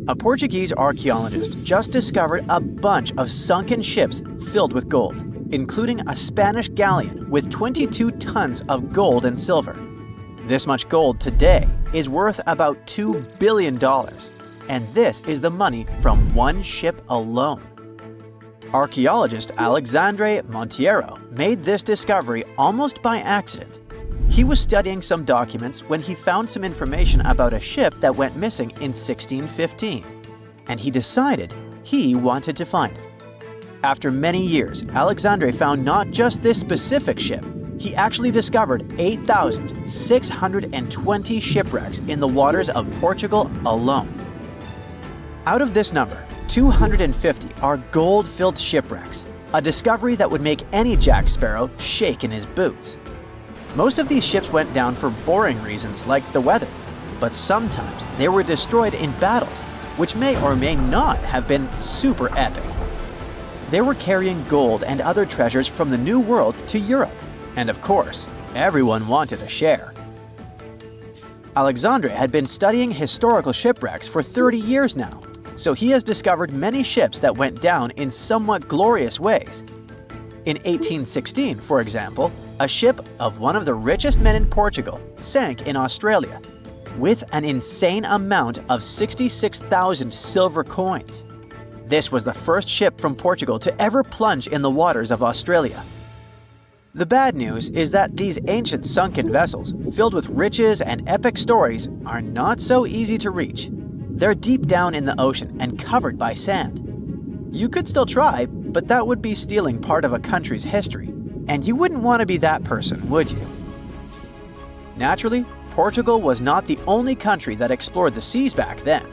A Portuguese archaeologist just discovered a bunch of sunken ships filled with gold, including a Spanish galleon with 22 tons of gold and silver. This much gold today is worth about $2 billion, and this is the money from one ship alone. Archaeologist Alexandre Monteiro made this discovery almost by accident. He was studying some documents when he found some information about a ship that went missing in 1615, and he decided he wanted to find it. After many years, Alexandre found not just this specific ship, he actually discovered 8,620 shipwrecks in the waters of Portugal alone. Out of this number, 250 are gold-filled shipwrecks, a discovery that would make any Jack Sparrow shake in his boots. Most of these ships went down for boring reasons like the weather, but sometimes they were destroyed in battles, which may or may not have been super epic. They were carrying gold and other treasures from the New World to Europe, and of course, everyone wanted a share. Alexandre had been studying historical shipwrecks for 30 years now, so he has discovered many ships that went down in somewhat glorious ways. In 1816, for example, a ship of one of the richest men in Portugal sank in Australia, with an insane amount of 66,000 silver coins. This was the first ship from Portugal to ever plunge in the waters of Australia. The bad news is that these ancient sunken vessels, filled with riches and epic stories, are not so easy to reach. They're deep down in the ocean and covered by sand. You could still try, but that would be stealing part of a country's history, and you wouldn't want to be that person, would you? Naturally, Portugal was not the only country that explored the seas back then.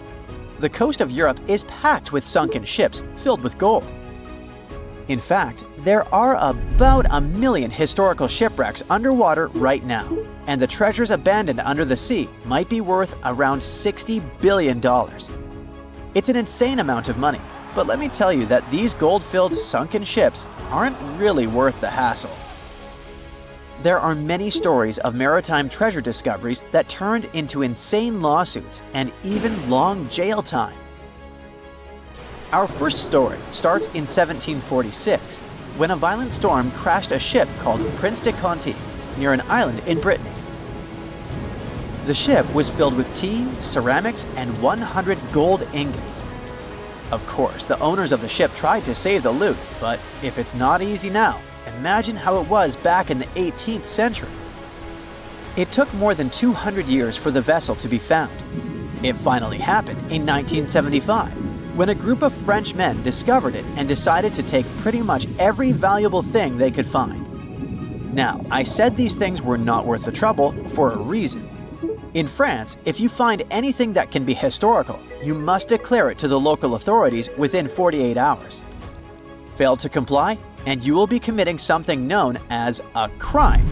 The coast of Europe is packed with sunken ships filled with gold. In fact, there are about 1 million historical shipwrecks underwater right now, and the treasures abandoned under the sea might be worth around $60 billion. It's an insane amount of money, but let me tell you that these gold-filled sunken ships aren't really worth the hassle. There are many stories of maritime treasure discoveries that turned into insane lawsuits and even long jail time. Our first story starts in 1746, when a violent storm crashed a ship called Prince de Conti near an island in Brittany. The ship was filled with tea, ceramics, and 100 gold ingots. Of course, the owners of the ship tried to save the loot, but if it's not easy now, imagine how it was back in the 18th century. It took more than 200 years for the vessel to be found. It finally happened in 1975, when a group of French men discovered it and decided to take pretty much every valuable thing they could find. Now, I said these things were not worth the trouble for a reason. In France, if you find anything that can be historical, you must declare it to the local authorities within 48 hours. Fail to comply, and you will be committing something known as a crime.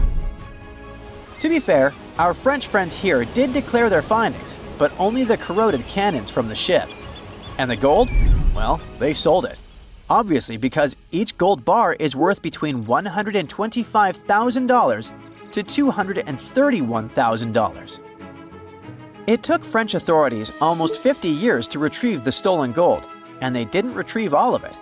To be fair, our French friends here did declare their findings, but only the corroded cannons from the ship. And the gold? Well, they sold it. Obviously, because each gold bar is worth between $125,000 to $231,000. It took French authorities almost 50 years to retrieve the stolen gold, and they didn't retrieve all of it.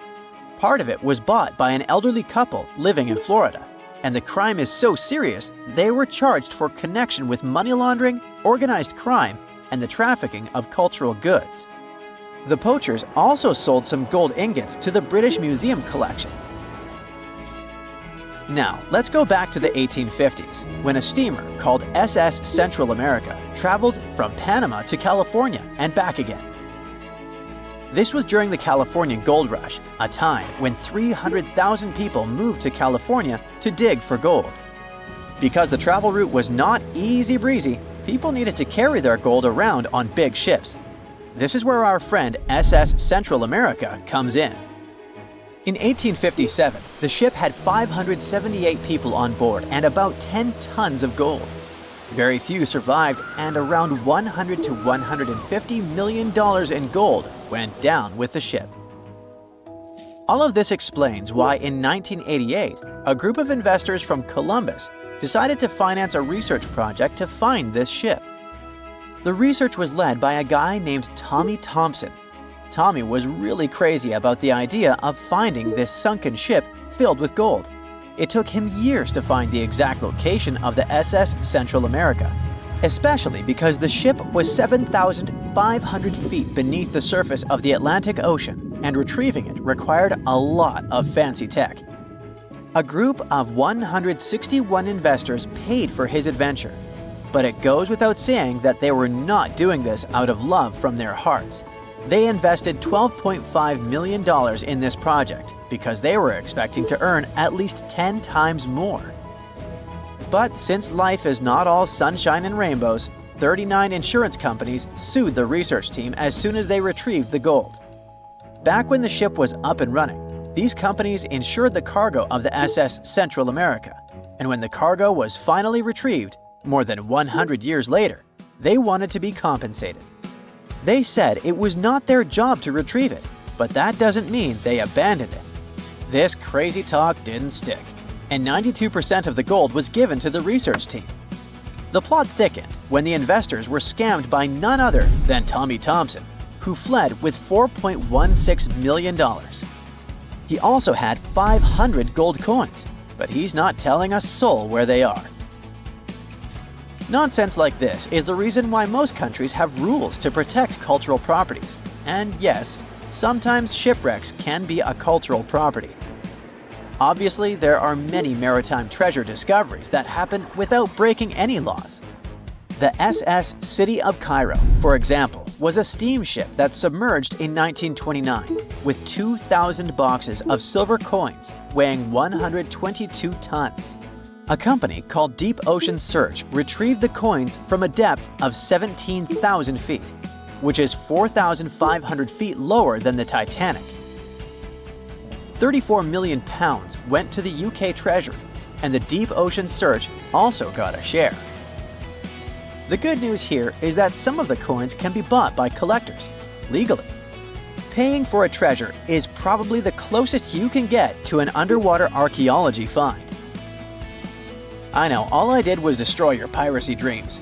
Part of it was bought by an elderly couple living in Florida, and the crime is so serious they were charged for connection with money laundering, organized crime, and the trafficking of cultural goods. The poachers also sold some gold ingots to the British Museum collection. Now, let's go back to the 1850s, when a steamer called SS Central America traveled from Panama to California and back again. This was during the Californian Gold Rush, a time when 300,000 people moved to California to dig for gold. Because the travel route was not easy breezy, people needed to carry their gold around on big ships. This is where our friend SS Central America comes in. In 1857, the ship had 578 people on board and about 10 tons of gold. Very few survived, and around $100 to $150 million in gold went down with the ship. All of this explains why in 1988, a group of investors from Columbus decided to finance a research project to find this ship. The research was led by a guy named Tommy Thompson, Tommy was really crazy about the idea of finding this sunken ship filled with gold. It took him years to find the exact location of the SS Central America, especially because the ship was 7,500 feet beneath the surface of the Atlantic Ocean, and retrieving it required a lot of fancy tech. A group of 161 investors paid for his adventure, but it goes without saying that they were not doing this out of love from their hearts. They invested $12.5 million in this project because they were expecting to earn at least 10 times more. But since life is not all sunshine and rainbows, 39 insurance companies sued the research team as soon as they retrieved the gold. Back when the ship was up and running, these companies insured the cargo of the SS Central America, and when the cargo was finally retrieved, more than 100 years later, they wanted to be compensated. They said it was not their job to retrieve it, but that doesn't mean they abandoned it. This crazy talk didn't stick, and 92% of the gold was given to the research team. The plot thickened when the investors were scammed by none other than Tommy Thompson, who fled with $4.16 million. He also had 500 gold coins, but he's not telling a soul where they are. Nonsense like this is the reason why most countries have rules to protect cultural properties. And yes, sometimes shipwrecks can be a cultural property. Obviously, there are many maritime treasure discoveries that happen without breaking any laws. The SS City of Cairo, for example, was a steamship that submerged in 1929 with 2,000 boxes of silver coins weighing 122 tons. A company called Deep Ocean Search retrieved the coins from a depth of 17,000 feet, which is 4,500 feet lower than the Titanic. 34 million pounds went to the UK Treasury, and the Deep Ocean Search also got a share. The good news here is that some of the coins can be bought by collectors, legally. Paying for a treasure is probably the closest you can get to an underwater archaeology find. I know, all I did was destroy your piracy dreams.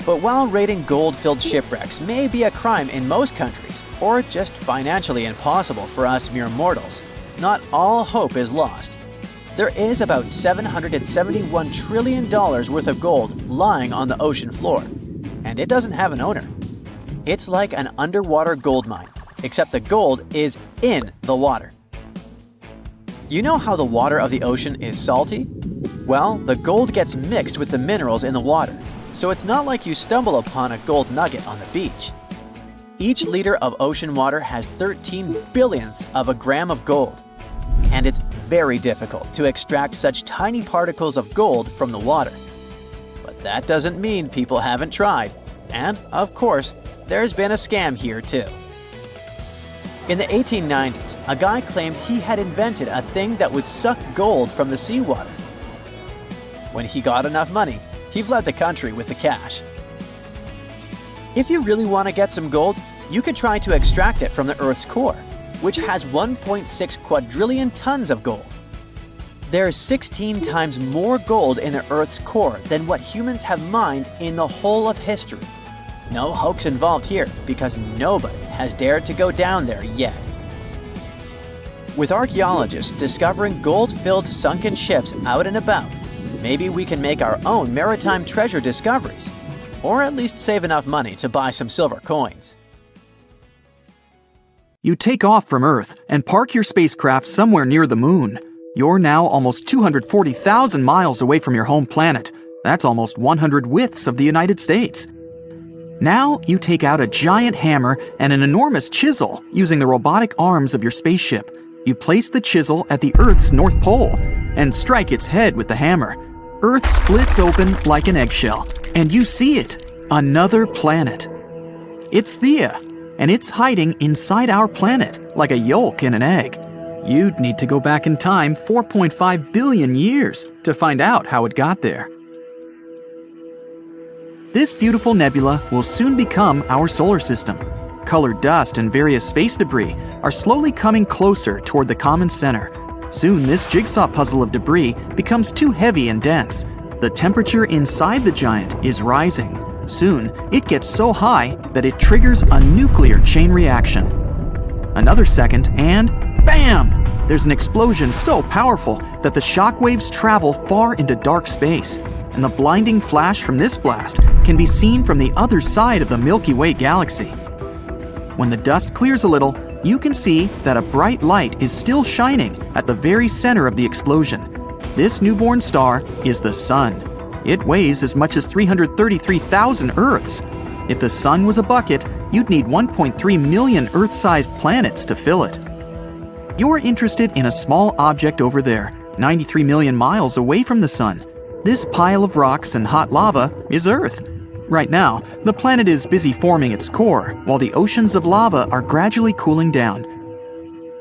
But while raiding gold-filled shipwrecks may be a crime in most countries, or just financially impossible for us mere mortals, not all hope is lost. There is about $771 trillion worth of gold lying on the ocean floor, and it doesn't have an owner. It's like an underwater gold mine, except the gold is in the water. You know how the water of the ocean is salty? Well, the gold gets mixed with the minerals in the water, so it's not like you stumble upon a gold nugget on the beach. Each liter of ocean water has 13 billionths of a gram of gold, and it's very difficult to extract such tiny particles of gold from the water. But that doesn't mean people haven't tried, and of course, there's been a scam here too. In the 1890s, a guy claimed he had invented a thing that would suck gold from the seawater. When he got enough money, he fled the country with the cash. If you really want to get some gold, you could try to extract it from the Earth's core, which has 1.6 quadrillion tons of gold. There's 16 times more gold in the Earth's core than what humans have mined in the whole of history. No hoax involved here, because nobody has dared to go down there yet. With archaeologists discovering gold-filled sunken ships out and about, maybe we can make our own maritime treasure discoveries, or at least save enough money to buy some silver coins. You take off from Earth and park your spacecraft somewhere near the moon. You're now almost 240,000 miles away from your home planet. That's almost 100 widths of the United States. Now you take out a giant hammer and an enormous chisel using the robotic arms of your spaceship. You place the chisel at the Earth's North Pole and strike its head with the hammer. Earth splits open like an eggshell, and you see it, another planet. It's Thea, and it's hiding inside our planet like a yolk in an egg. You'd need to go back in time 4.5 billion years to find out how it got there. This beautiful nebula will soon become our solar system. Colored dust and various space debris are slowly coming closer toward the common center. Soon, this jigsaw puzzle of debris becomes too heavy and dense. The temperature inside the giant is rising. Soon, it gets so high that it triggers a nuclear chain reaction. Another second, and bam! There's an explosion so powerful that the shock waves travel far into dark space, and the blinding flash from this blast can be seen from the other side of the Milky Way galaxy. When the dust clears a little, you can see that a bright light is still shining at the very center of the explosion. This newborn star is the Sun. It weighs as much as 333,000 Earths. If the Sun was a bucket, you'd need 1.3 million Earth-sized planets to fill it. You're interested in a small object over there, 93 million miles away from the Sun. This pile of rocks and hot lava is Earth. Right now, the planet is busy forming its core, while the oceans of lava are gradually cooling down.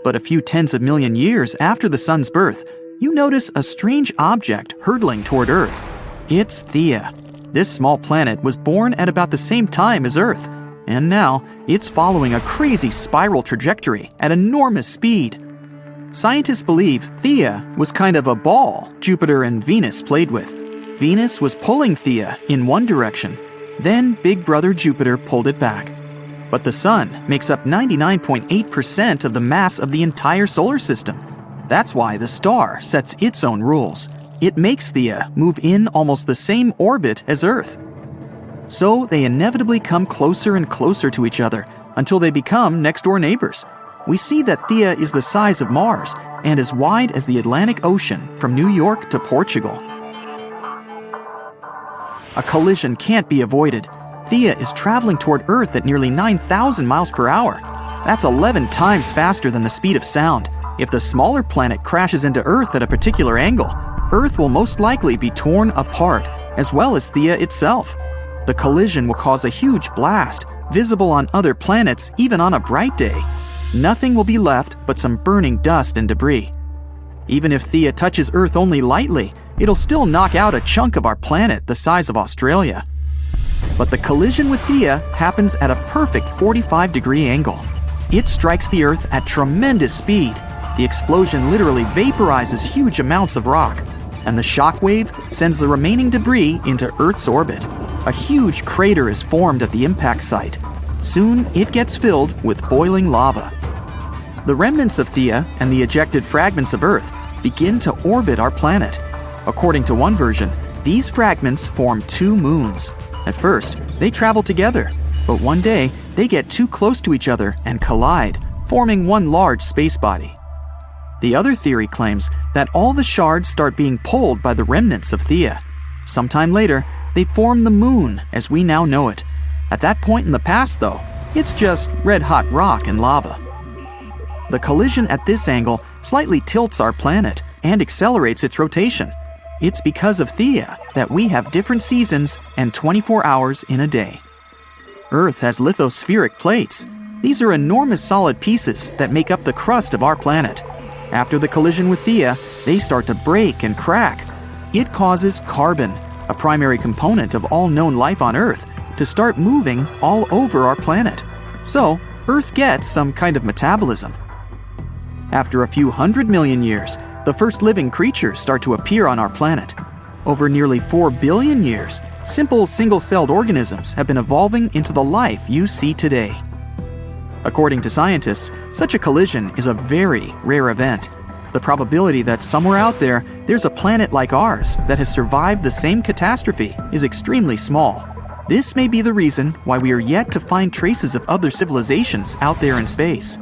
But a few tens of million years after the Sun's birth, you notice a strange object hurtling toward Earth. It's Theia. This small planet was born at about the same time as Earth, and now it's following a crazy spiral trajectory at enormous speed. Scientists believe Theia was kind of a ball Jupiter and Venus played with. Venus was pulling Theia in one direction, then Big Brother Jupiter pulled it back. But the Sun makes up 99.8% of the mass of the entire solar system. That's why the star sets its own rules. It makes Theia move in almost the same orbit as Earth. So they inevitably come closer and closer to each other until they become next-door neighbors. We see that Theia is the size of Mars and as wide as the Atlantic Ocean from New York to Portugal. A collision can't be avoided. Theia is traveling toward Earth at nearly 9,000 miles per hour. That's 11 times faster than the speed of sound. If the smaller planet crashes into Earth at a particular angle, Earth will most likely be torn apart, as well as Theia itself. The collision will cause a huge blast, visible on other planets even on a bright day. Nothing will be left but some burning dust and debris. Even if Theia touches Earth only lightly, it'll still knock out a chunk of our planet the size of Australia. But the collision with Theia happens at a perfect 45-degree angle. It strikes the Earth at tremendous speed. The explosion literally vaporizes huge amounts of rock, and the shock wave sends the remaining debris into Earth's orbit. A huge crater is formed at the impact site. Soon, it gets filled with boiling lava. The remnants of Theia and the ejected fragments of Earth begin to orbit our planet. According to one version, these fragments form two moons. At first, they travel together, but one day, they get too close to each other and collide, forming one large space body. The other theory claims that all the shards start being pulled by the remnants of Theia. Sometime later, they form the moon as we now know it. At that point in the past, though, it's just red-hot rock and lava. The collision at this angle slightly tilts our planet and accelerates its rotation. It's because of Theia that we have different seasons and 24 hours in a day. Earth has lithospheric plates. These are enormous solid pieces that make up the crust of our planet. After the collision with Theia, they start to break and crack. It causes carbon, a primary component of all known life on Earth, to start moving all over our planet. So, Earth gets some kind of metabolism. After a few 100 million years, the first living creatures start to appear on our planet. Over nearly 4 billion years, simple single-celled organisms have been evolving into the life you see today. According to scientists, such a collision is a very rare event. The probability that somewhere out there, there's a planet like ours that has survived the same catastrophe is extremely small. This may be the reason why we are yet to find traces of other civilizations out there in space.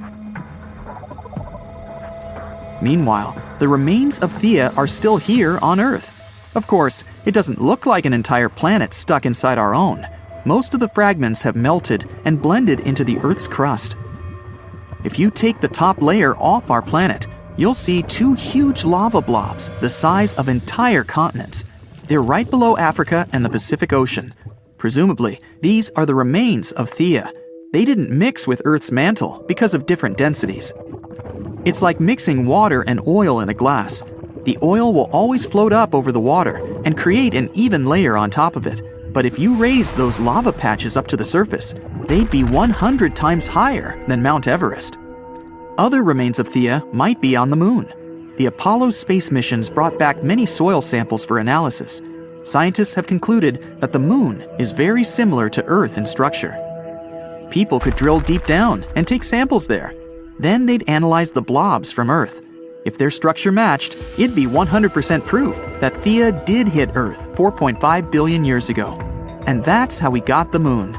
Meanwhile, the remains of Theia are still here on Earth. Of course, it doesn't look like an entire planet stuck inside our own. Most of the fragments have melted and blended into the Earth's crust. If you take the top layer off our planet, you'll see two huge lava blobs the size of entire continents. They're right below Africa and the Pacific Ocean. Presumably, these are the remains of Theia. They didn't mix with Earth's mantle because of different densities. It's like mixing water and oil in a glass. The oil will always float up over the water and create an even layer on top of it. But if you raise those lava patches up to the surface, they'd be 100 times higher than Mount Everest. Other remains of Theia might be on the moon. The Apollo space missions brought back many soil samples for analysis. Scientists have concluded that the moon is very similar to Earth in structure. People could drill deep down and take samples there. Then they'd analyze the blobs from Earth. If their structure matched, it'd be 100% proof that Theia did hit Earth 4.5 billion years ago. And that's how we got the moon.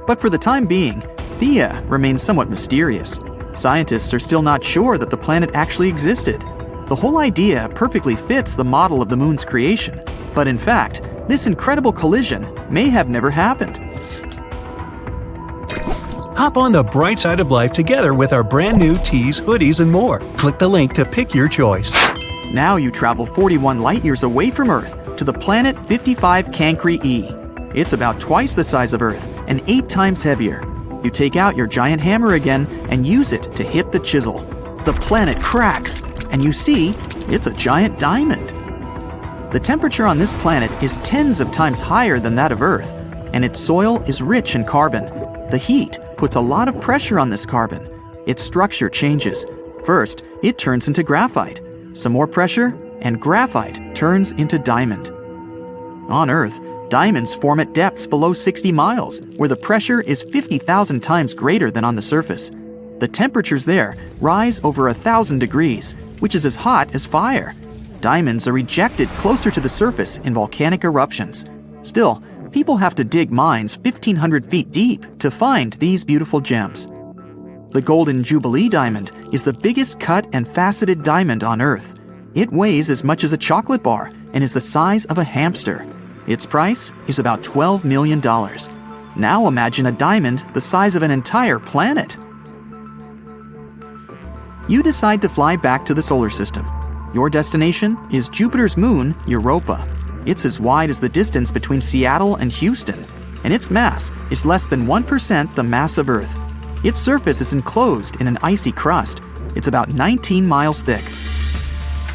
But for the time being, Theia remains somewhat mysterious. Scientists are still not sure that the planet actually existed. The whole idea perfectly fits the model of the moon's creation. But in fact, this incredible collision may have never happened. Hop on the bright side of life together with our brand new tees, hoodies, and more. Click the link to pick your choice. Now you travel 41 light years away from Earth to the planet 55 Cancri E. It's about twice the size of Earth and 8 times heavier. You take out your giant hammer again and use it to hit the chisel. The planet cracks, and you see it's a giant diamond. The temperature on this planet is tens of times higher than that of Earth, and its soil is rich in carbon. The heat puts a lot of pressure on this carbon. Its structure changes. First, it turns into graphite. Some more pressure, and graphite turns into diamond. On Earth, diamonds form at depths below 60 miles, where the pressure is 50,000 times greater than on the surface. The temperatures there rise over 1,000 degrees, which is as hot as fire. Diamonds are ejected closer to the surface in volcanic eruptions. Still, people have to dig mines 1,500 feet deep to find these beautiful gems. The Golden Jubilee diamond is the biggest cut and faceted diamond on Earth. It weighs as much as a chocolate bar and is the size of a hamster. Its price is about $12 million. Now imagine a diamond the size of an entire planet. You decide to fly back to the solar system. Your destination is Jupiter's moon, Europa. It's as wide as the distance between Seattle and Houston, and its mass is less than 1% the mass of Earth. Its surface is enclosed in an icy crust. It's about 19 miles thick.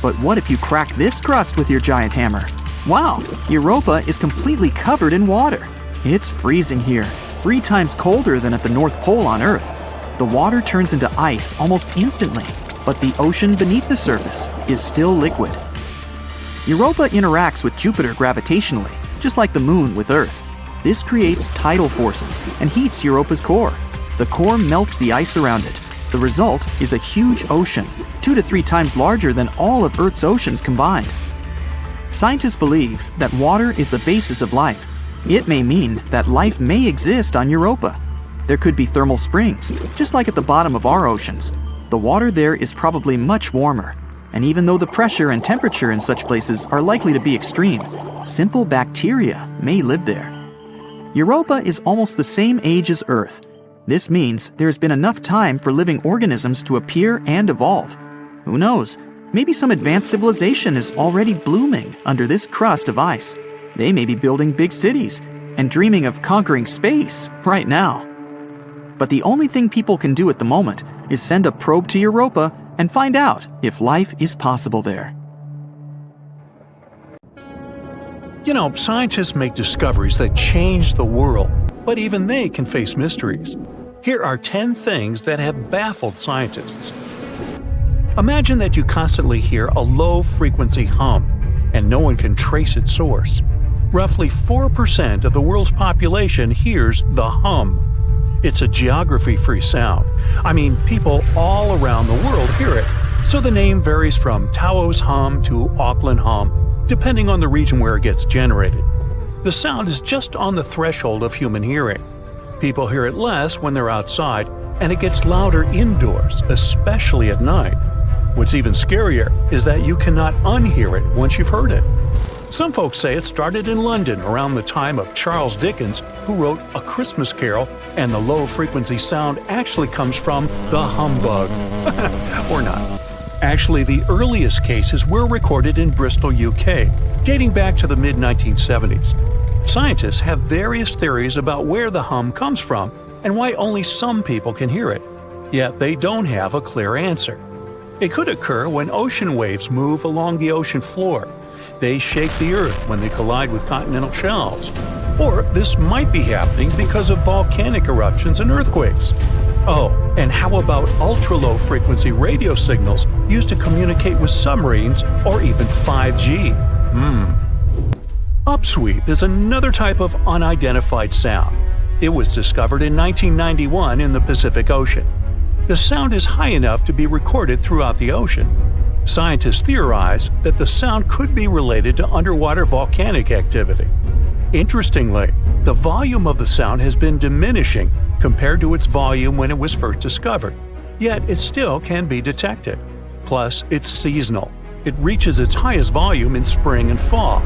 But what if you crack this crust with your giant hammer? Wow, Europa is completely covered in water. It's freezing here, 3 times colder than at the North Pole on Earth. The water turns into ice almost instantly, but the ocean beneath the surface is still liquid. Europa interacts with Jupiter gravitationally, just like the moon with Earth. This creates tidal forces and heats Europa's core. The core melts the ice around it. The result is a huge ocean, 2 to 3 times larger than all of Earth's oceans combined. Scientists believe that water is the basis of life. It may mean that life may exist on Europa. There could be thermal springs, just like at the bottom of our oceans. The water there is probably much warmer. And even though the pressure and temperature in such places are likely to be extreme, simple bacteria may live there. Europa is almost the same age as Earth. This means there has been enough time for living organisms to appear and evolve. Who knows? Maybe some advanced civilization is already blooming under this crust of ice. They may be building big cities and dreaming of conquering space right now. But the only thing people can do at the moment is send a probe to Europa and find out if life is possible there. You know, scientists make discoveries that change the world, but even they can face mysteries. Here are 10 things that have baffled scientists. Imagine that you constantly hear a low-frequency hum, and no one can trace its source. Roughly 4% of the world's population hears the hum. It's a geography-free sound. I mean, people all around the world hear it, so the name varies from Tao's hum to Auckland hum, depending on the region where it gets generated. The sound is just on the threshold of human hearing. People hear it less when they're outside, and it gets louder indoors, especially at night. What's even scarier is that you cannot unhear it once you've heard it. Some folks say it started in London around the time of Charles Dickens, who wrote A Christmas Carol, and the low-frequency sound actually comes from the humbug. Or not. Actually, the earliest cases were recorded in Bristol, UK, dating back to the mid-1970s. Scientists have various theories about where the hum comes from and why only some people can hear it, yet they don't have a clear answer. It could occur when ocean waves move along the ocean floor. They shake the Earth when they collide with continental shelves. Or this might be happening because of volcanic eruptions and earthquakes. Oh, and how about ultra-low frequency radio signals used to communicate with submarines or even 5G? Upsweep is another type of unidentified sound. It was discovered in 1991 in the Pacific Ocean. The sound is high enough to be recorded throughout the ocean. Scientists theorize that the sound could be related to underwater volcanic activity. Interestingly, the volume of the sound has been diminishing compared to its volume when it was first discovered, yet it still can be detected. Plus, it's seasonal. It reaches its highest volume in spring and fall.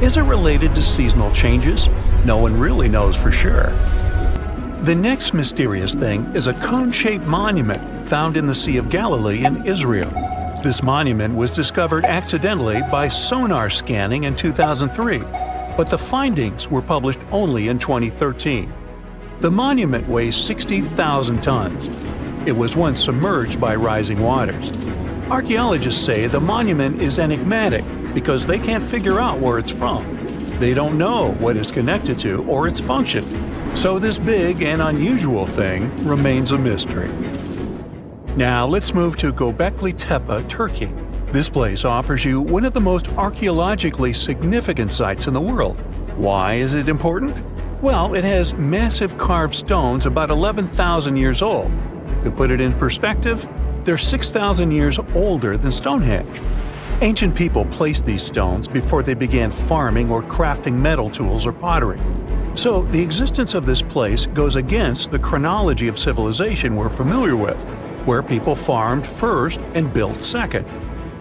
Is it related to seasonal changes? No one really knows for sure. The next mysterious thing is a cone-shaped monument found in the Sea of Galilee in Israel. This monument was discovered accidentally by sonar scanning in 2003, but the findings were published only in 2013. The monument weighs 60,000 tons. It was once submerged by rising waters. Archaeologists say the monument is enigmatic because they can't figure out where it's from. They don't know what it's connected to or its function. So this big and unusual thing remains a mystery. Now let's move to Göbekli Tepe, Turkey. This place offers you one of the most archaeologically significant sites in the world. Why is it important? Well, it has massive carved stones about 11,000 years old. To put it in perspective, they're 6,000 years older than Stonehenge. Ancient people placed these stones before they began farming or crafting metal tools or pottery. So the existence of this place goes against the chronology of civilization we're familiar with, where people farmed first and built second.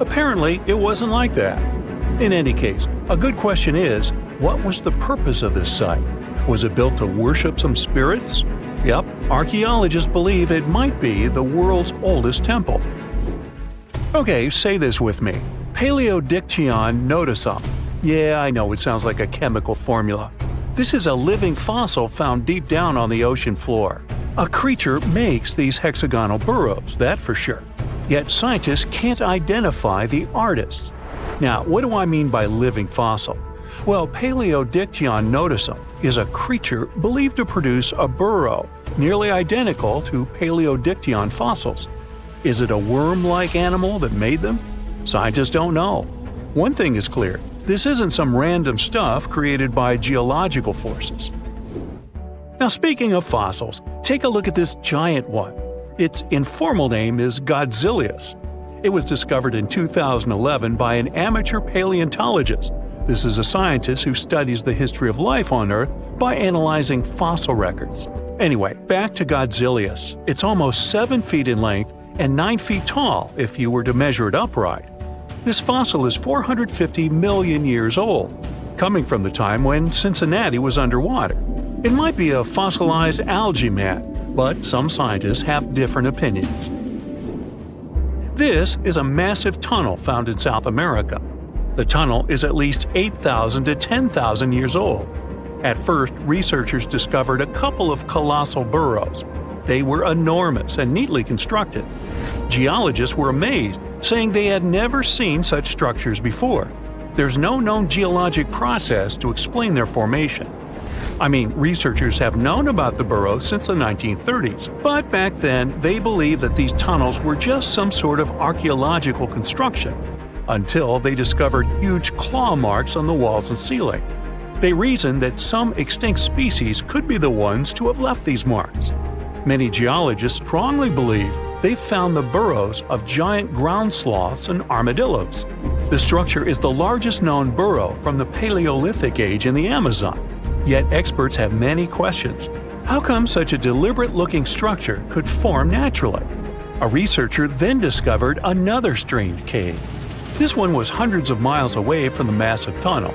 Apparently, it wasn't like that. In any case, a good question is, what was the purpose of this site? Was it built to worship some spirits? Yep, archaeologists believe it might be the world's oldest temple. Okay, say this with me. Paleodictyon notusum. Yeah, I know it sounds like a chemical formula. This is a living fossil found deep down on the ocean floor. A creature makes these hexagonal burrows, that for sure. Yet scientists can't identify the artist. Now, what do I mean by living fossil? Well, Paleodictyon notusum is a creature believed to produce a burrow nearly identical to Paleodictyon fossils. Is it a worm-like animal that made them? Scientists don't know. One thing is clear, this isn't some random stuff created by geological forces. Now, speaking of fossils, take a look at this giant one. Its informal name is Godzillius. It was discovered in 2011 by an amateur paleontologist. This is a scientist who studies the history of life on Earth by analyzing fossil records. Anyway, back to Godzillius. It's almost 7 feet in length and 9 feet tall if you were to measure it upright. This fossil is 450 million years old, coming from the time when Cincinnati was underwater. It might be a fossilized algae mat, but some scientists have different opinions. This is a massive tunnel found in South America. The tunnel is at least 8,000 to 10,000 years old. At first, researchers discovered a couple of colossal burrows. They were enormous and neatly constructed. Geologists were amazed, saying they had never seen such structures before. There's no known geologic process to explain their formation. I mean, researchers have known about the burrows since the 1930s, but back then they believed that these tunnels were just some sort of archaeological construction, until they discovered huge claw marks on the walls and ceiling. They reasoned that some extinct species could be the ones to have left these marks. Many geologists strongly believe they found the burrows of giant ground sloths and armadillos. The structure is the largest known burrow from the Paleolithic age in the Amazon. Yet experts have many questions. How come such a deliberate-looking structure could form naturally? A researcher then discovered another strange cave. This one was hundreds of miles away from the massive tunnel.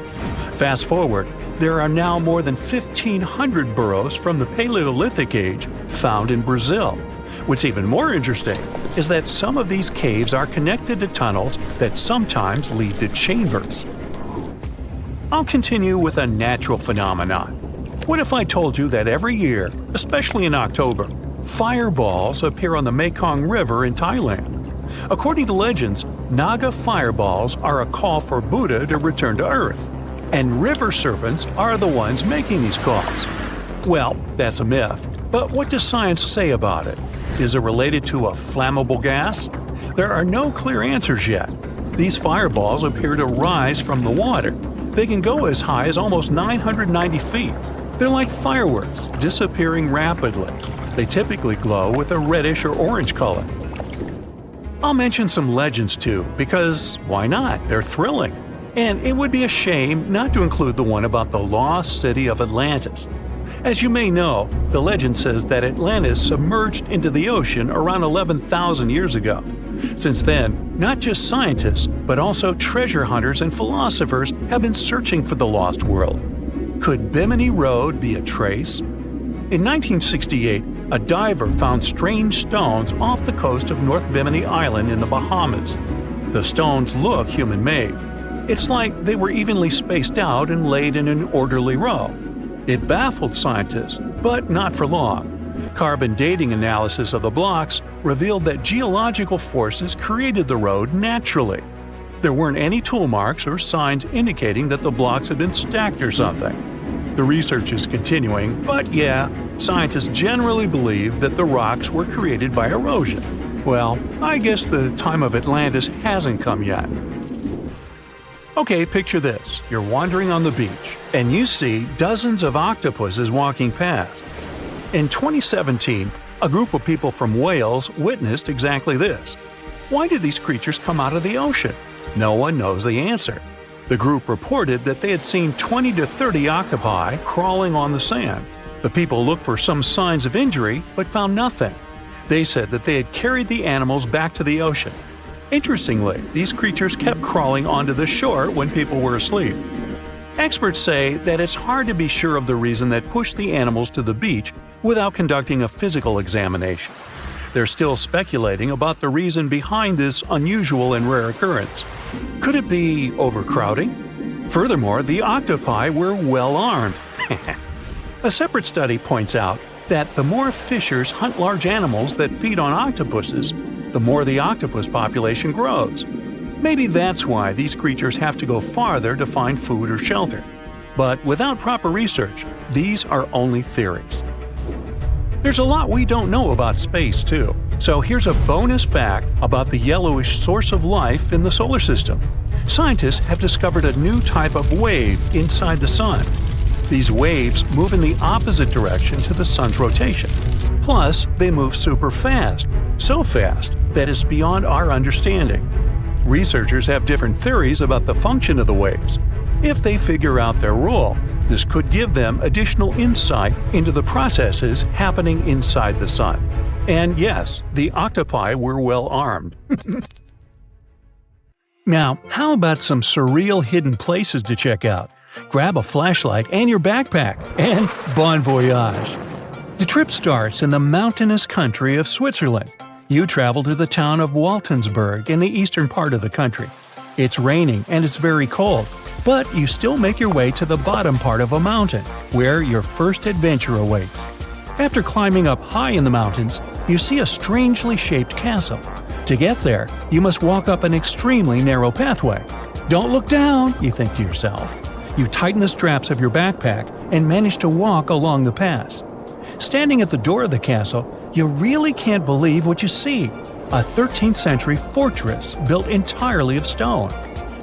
Fast forward, there are now more than 1,500 burrows from the Paleolithic age found in Brazil. What's even more interesting is that some of these caves are connected to tunnels that sometimes lead to chambers. I'll continue with a natural phenomenon. What if I told you that every year, especially in October, fireballs appear on the Mekong River in Thailand? According to legends, Naga fireballs are a call for Buddha to return to Earth, and river serpents are the ones making these calls. Well, that's a myth, but what does science say about it? Is it related to a flammable gas? There are no clear answers yet. These fireballs appear to rise from the water. They can go as high as almost 990 feet. They're like fireworks, disappearing rapidly. They typically glow with a reddish or orange color. I'll mention some legends too, because why not? They're thrilling. And it would be a shame not to include the one about the lost city of Atlantis. As you may know, the legend says that Atlantis submerged into the ocean around 11,000 years ago. Since then, not just scientists, but also treasure hunters and philosophers have been searching for the lost world. Could Bimini Road be a trace? In 1968, a diver found strange stones off the coast of North Bimini Island in the Bahamas. The stones look human-made. It's like they were evenly spaced out and laid in an orderly row. It baffled scientists, but not for long. Carbon dating analysis of the blocks revealed that geological forces created the road naturally. There weren't any tool marks or signs indicating that the blocks had been stacked or something. The research is continuing, but yeah, scientists generally believe that the rocks were created by erosion. Well, I guess the time of Atlantis hasn't come yet. Okay, picture this. You're wandering on the beach, and you see dozens of octopuses walking past. In 2017, a group of people from Wales witnessed exactly this. Why did these creatures come out of the ocean? No one knows the answer. The group reported that they had seen 20 to 30 octopi crawling on the sand. The people looked for some signs of injury, but found nothing. They said that they had carried the animals back to the ocean. Interestingly, these creatures kept crawling onto the shore when people were asleep. Experts say that it's hard to be sure of the reason that pushed the animals to the beach without conducting a physical examination. They're still speculating about the reason behind this unusual and rare occurrence. Could it be overcrowding? Furthermore, the octopi were well armed. A separate study points out that the more fishers hunt large animals that feed on octopuses, the more the octopus population grows. Maybe that's why these creatures have to go farther to find food or shelter. But without proper research, these are only theories. There's a lot we don't know about space, too. So here's a bonus fact about the yellowish source of life in the solar system. Scientists have discovered a new type of wave inside the sun. These waves move in the opposite direction to the sun's rotation. Plus, they move super fast, so fast that it's beyond our understanding. Researchers have different theories about the function of the waves. If they figure out their role, this could give them additional insight into the processes happening inside the sun. And yes, the octopi were well armed. Now, how about some surreal hidden places to check out? Grab a flashlight and your backpack, and bon voyage! The trip starts in the mountainous country of Switzerland. You travel to the town of Waltensburg in the eastern part of the country. It's raining and it's very cold, but you still make your way to the bottom part of a mountain, where your first adventure awaits. After climbing up high in the mountains, you see a strangely shaped castle. To get there, you must walk up an extremely narrow pathway. Don't look down, you think to yourself. You tighten the straps of your backpack and manage to walk along the pass. Standing at the door of the castle, you really can't believe what you see. A 13th century fortress built entirely of stone.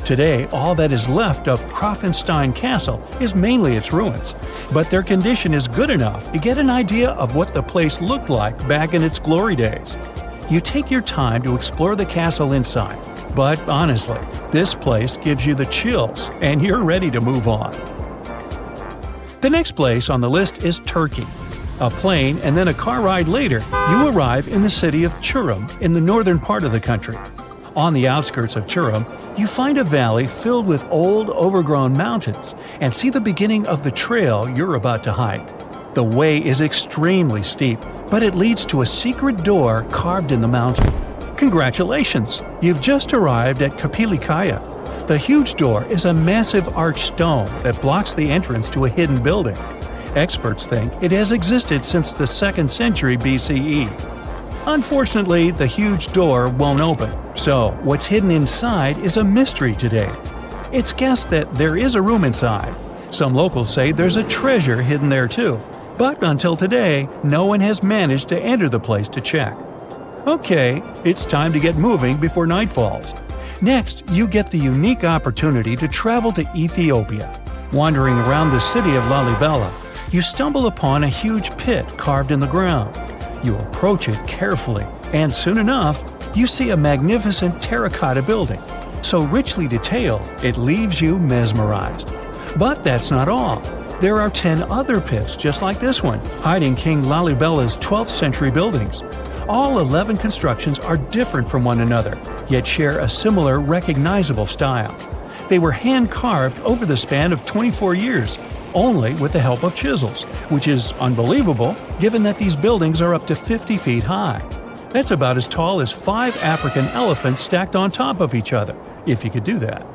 Today, all that is left of Krafenstein Castle is mainly its ruins, but their condition is good enough to get an idea of what the place looked like back in its glory days. You take your time to explore the castle inside, but honestly, this place gives you the chills and you're ready to move on. The next place on the list is Turkey. A plane and then a car ride later, you arrive in the city of Çorum in the northern part of the country. On the outskirts of Çorum, you find a valley filled with old, overgrown mountains and see the beginning of the trail you're about to hike. The way is extremely steep, but it leads to a secret door carved in the mountain. Congratulations! You've just arrived at Kapilikaya. The huge door is a massive arched stone that blocks the entrance to a hidden building. Experts think it has existed since the 2nd century BCE. Unfortunately, the huge door won't open, so what's hidden inside is a mystery today. It's guessed that there is a room inside. Some locals say there's a treasure hidden there too, but until today, no one has managed to enter the place to check. Okay, it's time to get moving before night falls. Next, you get the unique opportunity to travel to Ethiopia. Wandering around the city of Lalibela, you stumble upon a huge pit carved in the ground. You approach it carefully, and soon enough, you see a magnificent terracotta building, so richly detailed it leaves you mesmerized. But that's not all. There are 10 other pits just like this one, hiding King Lalibella's 12th century buildings. All 11 constructions are different from one another, yet share a similar recognizable style. They were hand-carved over the span of 24 years, only with the help of chisels, which is unbelievable given that these buildings are up to 50 feet high. That's about as tall as 5 African elephants stacked on top of each other, if you could do that.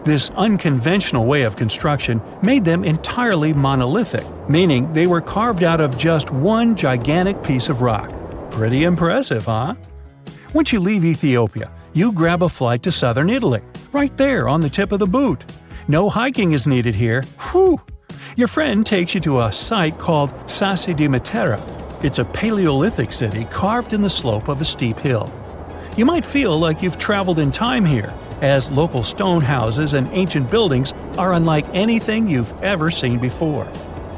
This unconventional way of construction made them entirely monolithic, meaning they were carved out of just one gigantic piece of rock. Pretty impressive, huh? Once you leave Ethiopia, you grab a flight to southern Italy, right there on the tip of the boot. No hiking is needed here. Whew! Your friend takes you to a site called Sassi di Matera. It's a Paleolithic city carved in the slope of a steep hill. You might feel like you've traveled in time here, as local stone houses and ancient buildings are unlike anything you've ever seen before.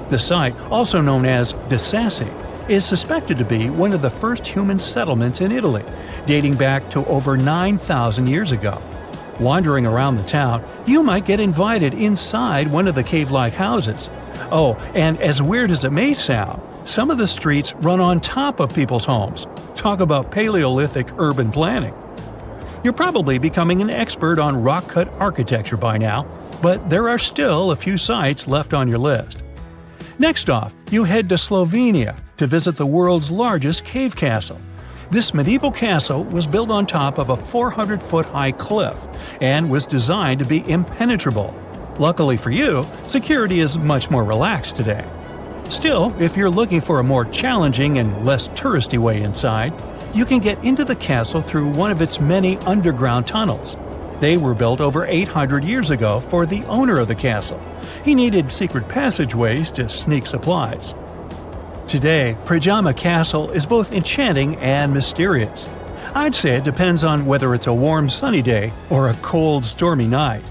The site, also known as De Sassi, is suspected to be one of the first human settlements in Italy, dating back to over 9,000 years ago. Wandering around the town, you might get invited inside one of the cave-like houses. Oh, and as weird as it may sound, some of the streets run on top of people's homes. Talk about Paleolithic urban planning. You're probably becoming an expert on rock-cut architecture by now, but there are still a few sites left on your list. Next off, you head to Slovenia to visit the world's largest cave castle. This medieval castle was built on top of a 400-foot-high cliff and was designed to be impenetrable. Luckily for you, security is much more relaxed today. Still, if you're looking for a more challenging and less touristy way inside, you can get into the castle through one of its many underground tunnels. They were built over 800 years ago for the owner of the castle. He needed secret passageways to sneak supplies. Today, Pajama Castle is both enchanting and mysterious. I'd say it depends on whether it's a warm sunny day or a cold stormy night.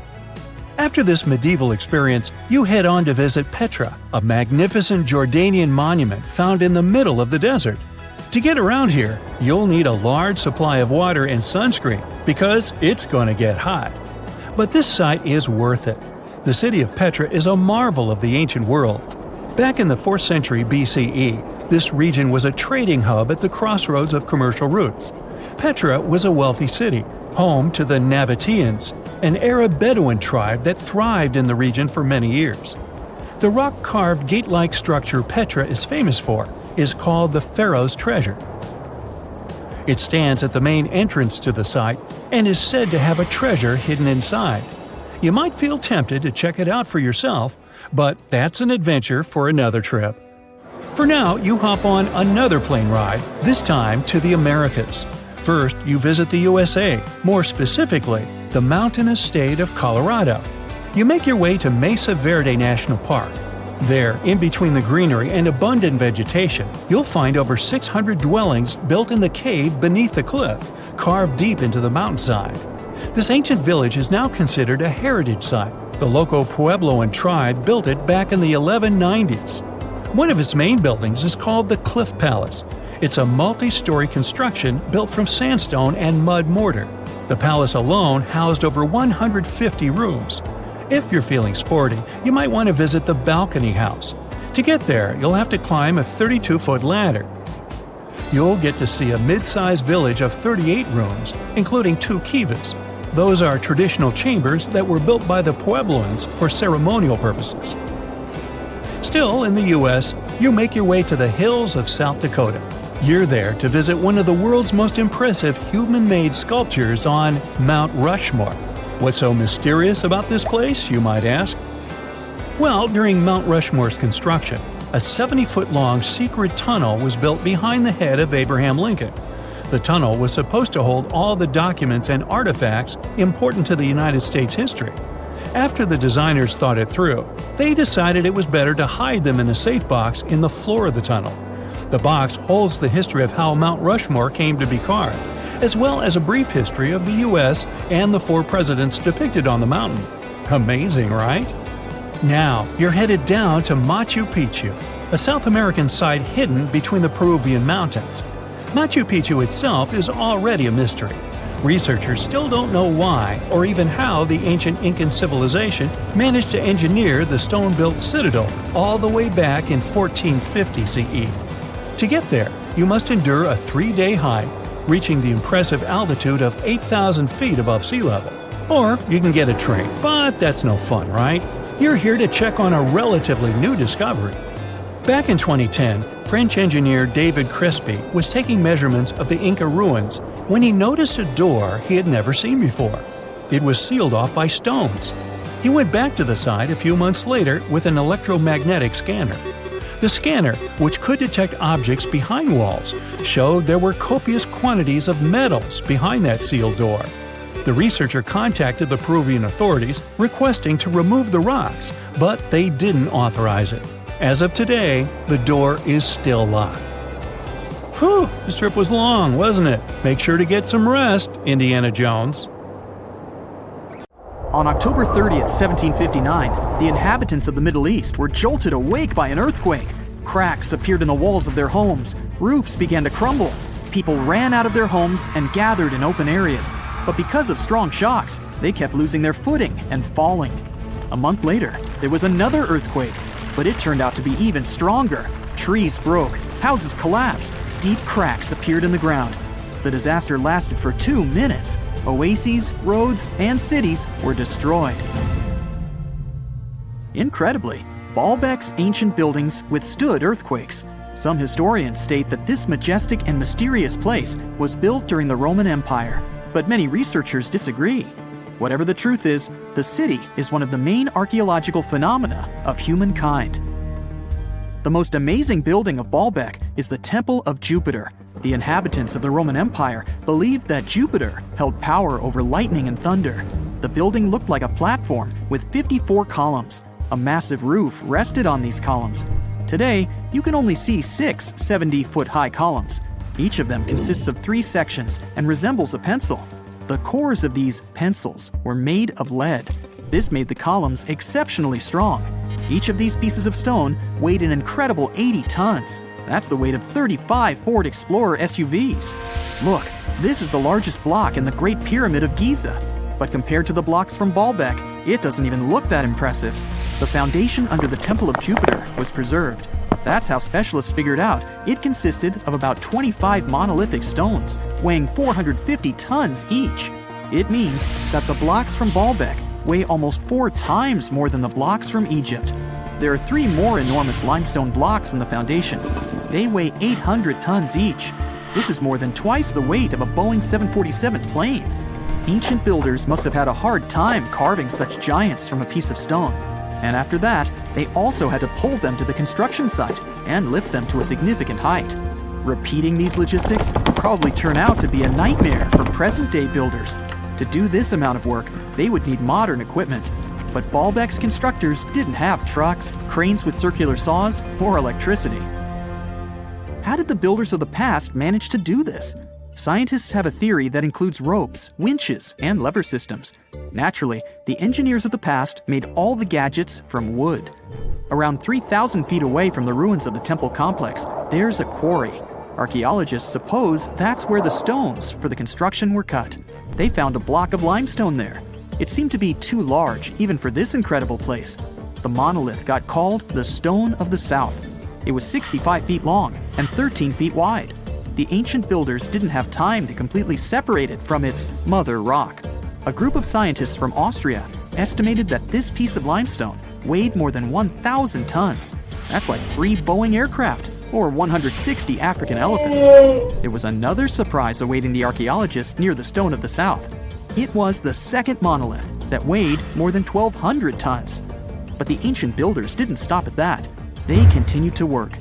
After this medieval experience, you head on to visit Petra, a magnificent Jordanian monument found in the middle of the desert. To get around here, you'll need a large supply of water and sunscreen because it's going to get hot. But this site is worth it. The city of Petra is a marvel of the ancient world. Back in the 4th century BCE, this region was a trading hub at the crossroads of commercial routes. Petra was a wealthy city, home to the Nabateans, an Arab Bedouin tribe that thrived in the region for many years. The rock-carved gate-like structure Petra is famous for is called the Pharaoh's Treasure. It stands at the main entrance to the site and is said to have a treasure hidden inside. You might feel tempted to check it out for yourself, but that's an adventure for another trip. For now, you hop on another plane ride, this time to the Americas. First, you visit the USA, more specifically, the mountainous state of Colorado. You make your way to Mesa Verde National Park. There, in between the greenery and abundant vegetation, you'll find over 600 dwellings built in the cave beneath the cliff, carved deep into the mountainside. This ancient village is now considered a heritage site. The local Puebloan tribe built it back in the 1190s. One of its main buildings is called the Cliff Palace. It's a multi-story construction built from sandstone and mud mortar. The palace alone housed over 150 rooms. If you're feeling sporty, you might want to visit the Balcony House. To get there, you'll have to climb a 32-foot ladder. You'll get to see a mid-sized village of 38 rooms, including 2 kivas. Those are traditional chambers that were built by the Puebloans for ceremonial purposes. Still, in the U.S., you make your way to the hills of South Dakota. You're there to visit one of the world's most impressive human-made sculptures on Mount Rushmore. What's so mysterious about this place, you might ask? Well, during Mount Rushmore's construction, a 70-foot-long secret tunnel was built behind the head of Abraham Lincoln. The tunnel was supposed to hold all the documents and artifacts important to the United States history. After the designers thought it through, they decided it was better to hide them in a safe box in the floor of the tunnel. The box holds the history of how Mount Rushmore came to be carved, as well as a brief history of the U.S. and the 4 presidents depicted on the mountain. Amazing, right? Now, you're headed down to Machu Picchu. a South American site hidden between the Peruvian mountains. Machu Picchu itself is already a mystery. Researchers still don't know why or even how the ancient Incan civilization managed to engineer the stone-built citadel all the way back in 1450 CE. To get there, you must endure a 3-day hike, reaching the impressive altitude of 8,000 feet above sea level. Or you can get a train, but that's no fun, right? You're here to check on a relatively new discovery. Back in 2010, French engineer David Crespi was taking measurements of the Inca ruins when he noticed a door he had never seen before. It was sealed off by stones. He went back to the site a few months later with an electromagnetic scanner. The scanner, which could detect objects behind walls, showed there were copious quantities of metals behind that sealed door. The researcher contacted the Peruvian authorities requesting to remove the rocks, but they didn't authorize it. As of today, the door is still locked. Whew, this trip was long, wasn't it? Make sure to get some rest, Indiana Jones. On October 30th, 1759, the inhabitants of the Middle East were jolted awake by an earthquake. Cracks appeared in the walls of their homes, roofs began to crumble. People ran out of their homes and gathered in open areas. But because of strong shocks, they kept losing their footing and falling. A month later, there was another earthquake, but it turned out to be even stronger. Trees broke, houses collapsed, deep cracks appeared in the ground. The disaster lasted for 2 minutes. Oases, roads, and cities were destroyed. Incredibly, Baalbek's ancient buildings withstood earthquakes. Some historians state that this majestic and mysterious place was built during the Roman Empire, but many researchers disagree. Whatever the truth is, the city is one of the main archaeological phenomena of humankind. The most amazing building of Baalbek is the Temple of Jupiter. The inhabitants of the Roman Empire believed that Jupiter held power over lightning and thunder. The building looked like a platform with 54 columns. A massive roof rested on these columns. Today, you can only see 6 70-foot-high columns. Each of them consists of 3 sections and resembles a pencil. The cores of these pencils were made of lead. This made the columns exceptionally strong. Each of these pieces of stone weighed an incredible 80 tons. That's the weight of 35 Ford Explorer SUVs. Look, this is the largest block in the Great Pyramid of Giza. But compared to the blocks from Baalbek, it doesn't even look that impressive. The foundation under the Temple of Jupiter was preserved. That's how specialists figured out it consisted of about 25 monolithic stones, weighing 450 tons each. It means that the blocks from Baalbek weigh almost 4 times more than the blocks from Egypt. There are 3 more enormous limestone blocks in the foundation. They weigh 800 tons each. This is more than twice the weight of a Boeing 747 plane. Ancient builders must have had a hard time carving such giants from a piece of stone. And after that, they also had to pull them to the construction site and lift them to a significant height. Repeating these logistics would probably turn out to be a nightmare for present-day builders. To do this amount of work, they would need modern equipment. But Baalbek's constructors didn't have trucks, cranes with circular saws, or electricity. How did the builders of the past manage to do this? Scientists have a theory that includes ropes, winches, and lever systems. Naturally, the engineers of the past made all the gadgets from wood. Around 3,000 feet away from the ruins of the temple complex, there's a quarry. Archaeologists suppose that's where the stones for the construction were cut. They found a block of limestone there. It seemed to be too large, even for this incredible place. The monolith got called the Stone of the South. It was 65 feet long and 13 feet wide. The ancient builders didn't have time to completely separate it from its mother rock. A group of scientists from Austria estimated that this piece of limestone weighed more than 1,000 tons. That's like 3 Boeing aircraft, or 160 African elephants. There was another surprise awaiting the archaeologists near the Stone of the South. It was the second monolith that weighed more than 1,200 tons. But the ancient builders didn't stop at that. They continued to work.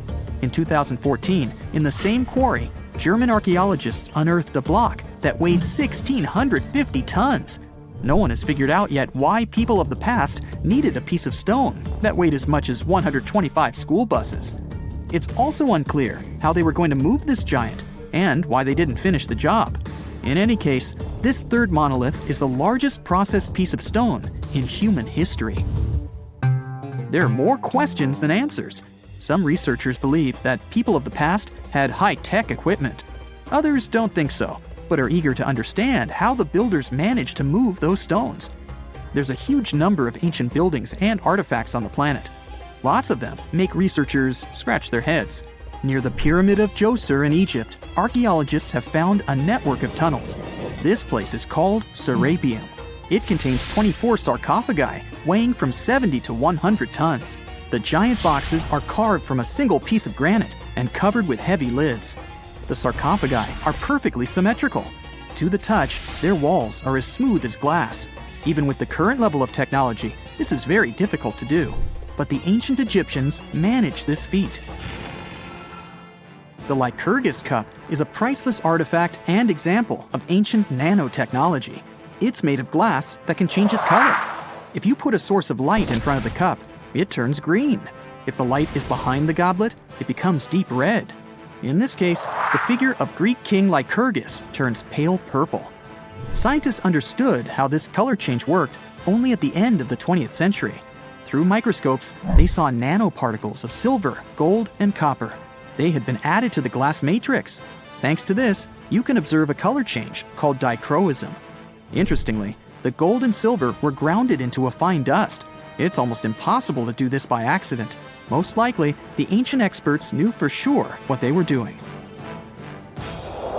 In 2014, in the same quarry, German archaeologists unearthed a block that weighed 1,650 tons. No one has figured out yet why people of the past needed a piece of stone that weighed as much as 125 school buses. It's also unclear how they were going to move this giant and why they didn't finish the job. In any case, this third monolith is the largest processed piece of stone in human history. There are more questions than answers. Some researchers believe that people of the past had high-tech equipment. Others don't think so, but are eager to understand how the builders managed to move those stones. There's a huge number of ancient buildings and artifacts on the planet. Lots of them make researchers scratch their heads. Near the Pyramid of Djoser in Egypt, archaeologists have found a network of tunnels. This place is called Serapeum. It contains 24 sarcophagi weighing from 70 to 100 tons. The giant boxes are carved from a single piece of granite and covered with heavy lids. The sarcophagi are perfectly symmetrical. To the touch, their walls are as smooth as glass. Even with the current level of technology, this is very difficult to do. But the ancient Egyptians managed this feat. The Lycurgus cup is a priceless artifact and example of ancient nanotechnology. It's made of glass that can change its color. If you put a source of light in front of the cup, it turns green. If the light is behind the goblet, it becomes deep red. In this case, the figure of Greek king Lycurgus turns pale purple. Scientists understood how this color change worked only at the end of the 20th century. Through microscopes, they saw nanoparticles of silver, gold, and copper. They had been added to the glass matrix. Thanks to this, you can observe a color change called dichroism. Interestingly, the gold and silver were grounded into a fine dust. It's almost impossible to do this by accident. Most likely, the ancient experts knew for sure what they were doing.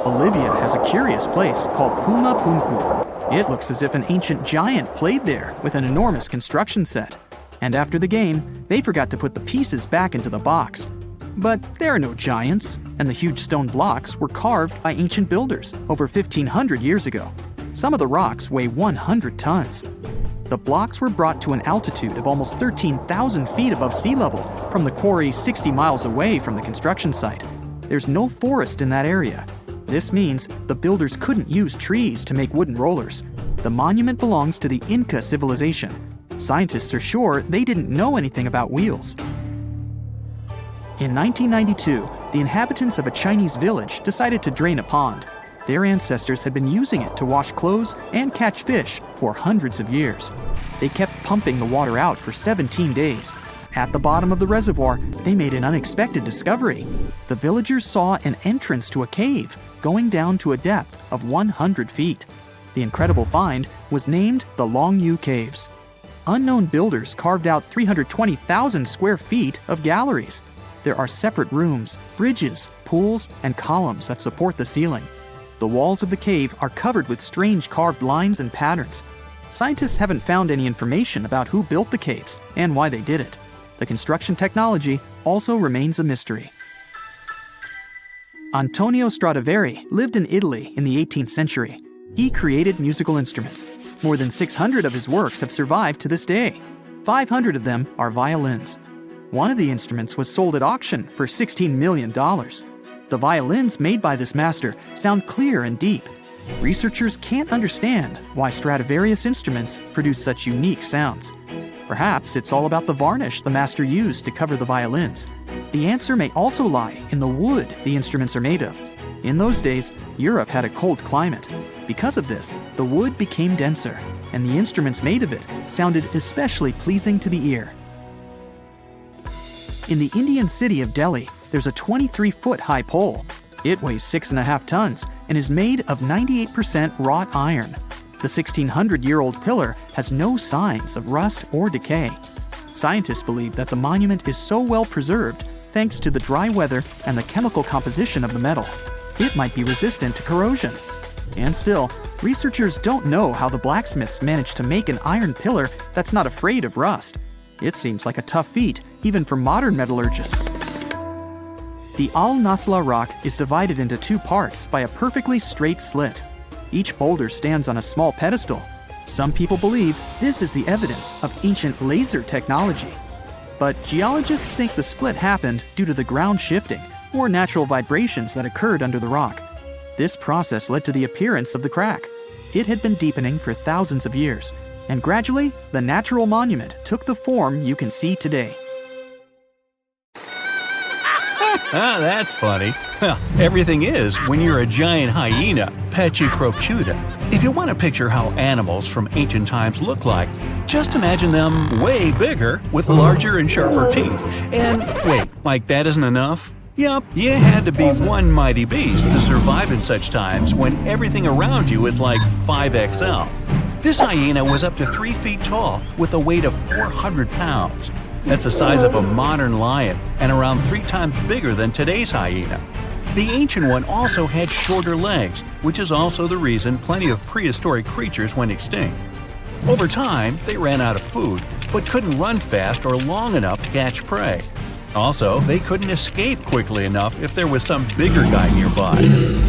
Bolivia has a curious place called Puma Punku. It looks as if an ancient giant played there with an enormous construction set. And after the game, they forgot to put the pieces back into the box. But there are no giants, and the huge stone blocks were carved by ancient builders over 1,500 years ago. Some of the rocks weigh 100 tons. The blocks were brought to an altitude of almost 13,000 feet above sea level from the quarry 60 miles away from the construction site. There's no forest in that area. This means the builders couldn't use trees to make wooden rollers. The monument belongs to the Inca civilization. Scientists are sure they didn't know anything about wheels. In 1992, the inhabitants of a Chinese village decided to drain a pond. Their ancestors had been using it to wash clothes and catch fish for hundreds of years. They kept pumping the water out for 17 days. At the bottom of the reservoir, they made an unexpected discovery. The villagers saw an entrance to a cave going down to a depth of 100 feet. The incredible find was named the Longyu Caves. Unknown builders carved out 320,000 square feet of galleries. There are separate rooms, bridges, pools, and columns that support the ceiling. The walls of the cave are covered with strange carved lines and patterns. Scientists haven't found any information about who built the caves and why they did it. The construction technology also remains a mystery. Antonio Stradivari lived in Italy in the 18th century. He created musical instruments. More than 600 of his works have survived to this day. 500 of them are violins. One of the instruments was sold at auction for $16 million. The violins made by this master sound clear and deep. Researchers can't understand why Stradivarius instruments produce such unique sounds. Perhaps it's all about the varnish the master used to cover the violins. The answer may also lie in the wood the instruments are made of. In those days, Europe had a cold climate. Because of this, the wood became denser, and the instruments made of it sounded especially pleasing to the ear. In the Indian city of Delhi, there's a 23-foot-high pole. It weighs 6.5 tons and is made of 98% wrought iron. The 1,600-year-old pillar has no signs of rust or decay. Scientists believe that the monument is so well preserved thanks to the dry weather and the chemical composition of the metal. It might be resistant to corrosion. And still, researchers don't know how the blacksmiths managed to make an iron pillar that's not afraid of rust. It seems like a tough feat, even for modern metallurgists. The Al-Nasla rock is divided into two parts by a perfectly straight slit. Each boulder stands on a small pedestal. Some people believe this is the evidence of ancient laser technology. But geologists think the split happened due to the ground shifting or natural vibrations that occurred under the rock. This process led to the appearance of the crack. It had been deepening for thousands of years, and gradually, the natural monument took the form you can see today. Ah, that's funny. Well, everything is when you're a giant hyena, Pachyrhinocuta. If you want to picture how animals from ancient times look like, just imagine them way bigger with larger and sharper teeth. And wait, like that isn't enough? Yup, you had to be one mighty beast to survive in such times when everything around you is like 5XL. This hyena was up to 3 feet tall with a weight of 400 pounds. That's the size of a modern lion and around 3 times bigger than today's hyena. The ancient one also had shorter legs, which is also the reason plenty of prehistoric creatures went extinct. Over time, they ran out of food, but couldn't run fast or long enough to catch prey. Also, they couldn't escape quickly enough if there was some bigger guy nearby.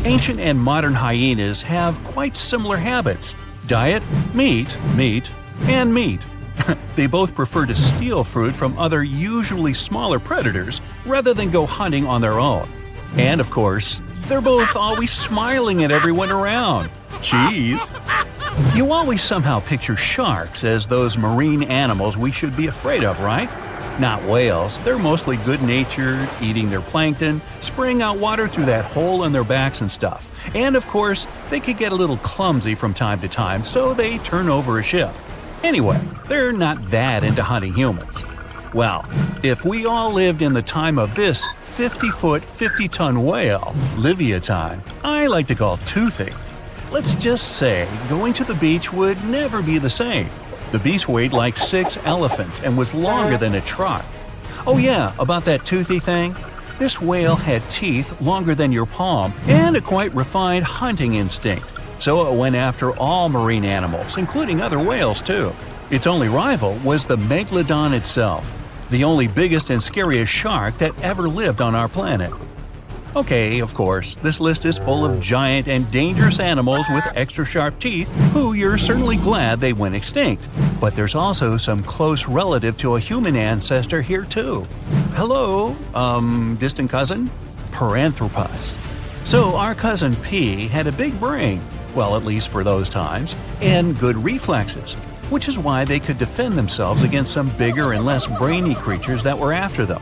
Ancient and modern hyenas have quite similar habits. Diet, meat, meat, and meat. They both prefer to steal fruit from other usually smaller predators rather than go hunting on their own. And of course, they're both always smiling at everyone around. Cheese! You always somehow picture sharks as those marine animals we should be afraid of, right? Not whales. They're mostly good-natured, eating their plankton, spraying out water through that hole in their backs and stuff. And of course, they could get a little clumsy from time to time, so they turn over a ship. Anyway, they're not that into hunting humans. Well, if we all lived in the time of this 50-foot, 50-ton whale, Leviathan, I like to call Toothy, let's just say going to the beach would never be the same. The beast weighed like 6 elephants and was longer than a truck. Oh yeah, about that Toothy thing? This whale had teeth longer than your palm and a quite refined hunting instinct. So it went after all marine animals, including other whales too. Its only rival was the megalodon itself, the only biggest and scariest shark that ever lived on our planet. Okay, of course, this list is full of giant and dangerous animals with extra sharp teeth who you're certainly glad they went extinct. But there's also some close relative to a human ancestor here too. Hello, distant cousin? Paranthropus. So our cousin P had a big brain, well, at least for those times, and good reflexes, which is why they could defend themselves against some bigger and less brainy creatures that were after them.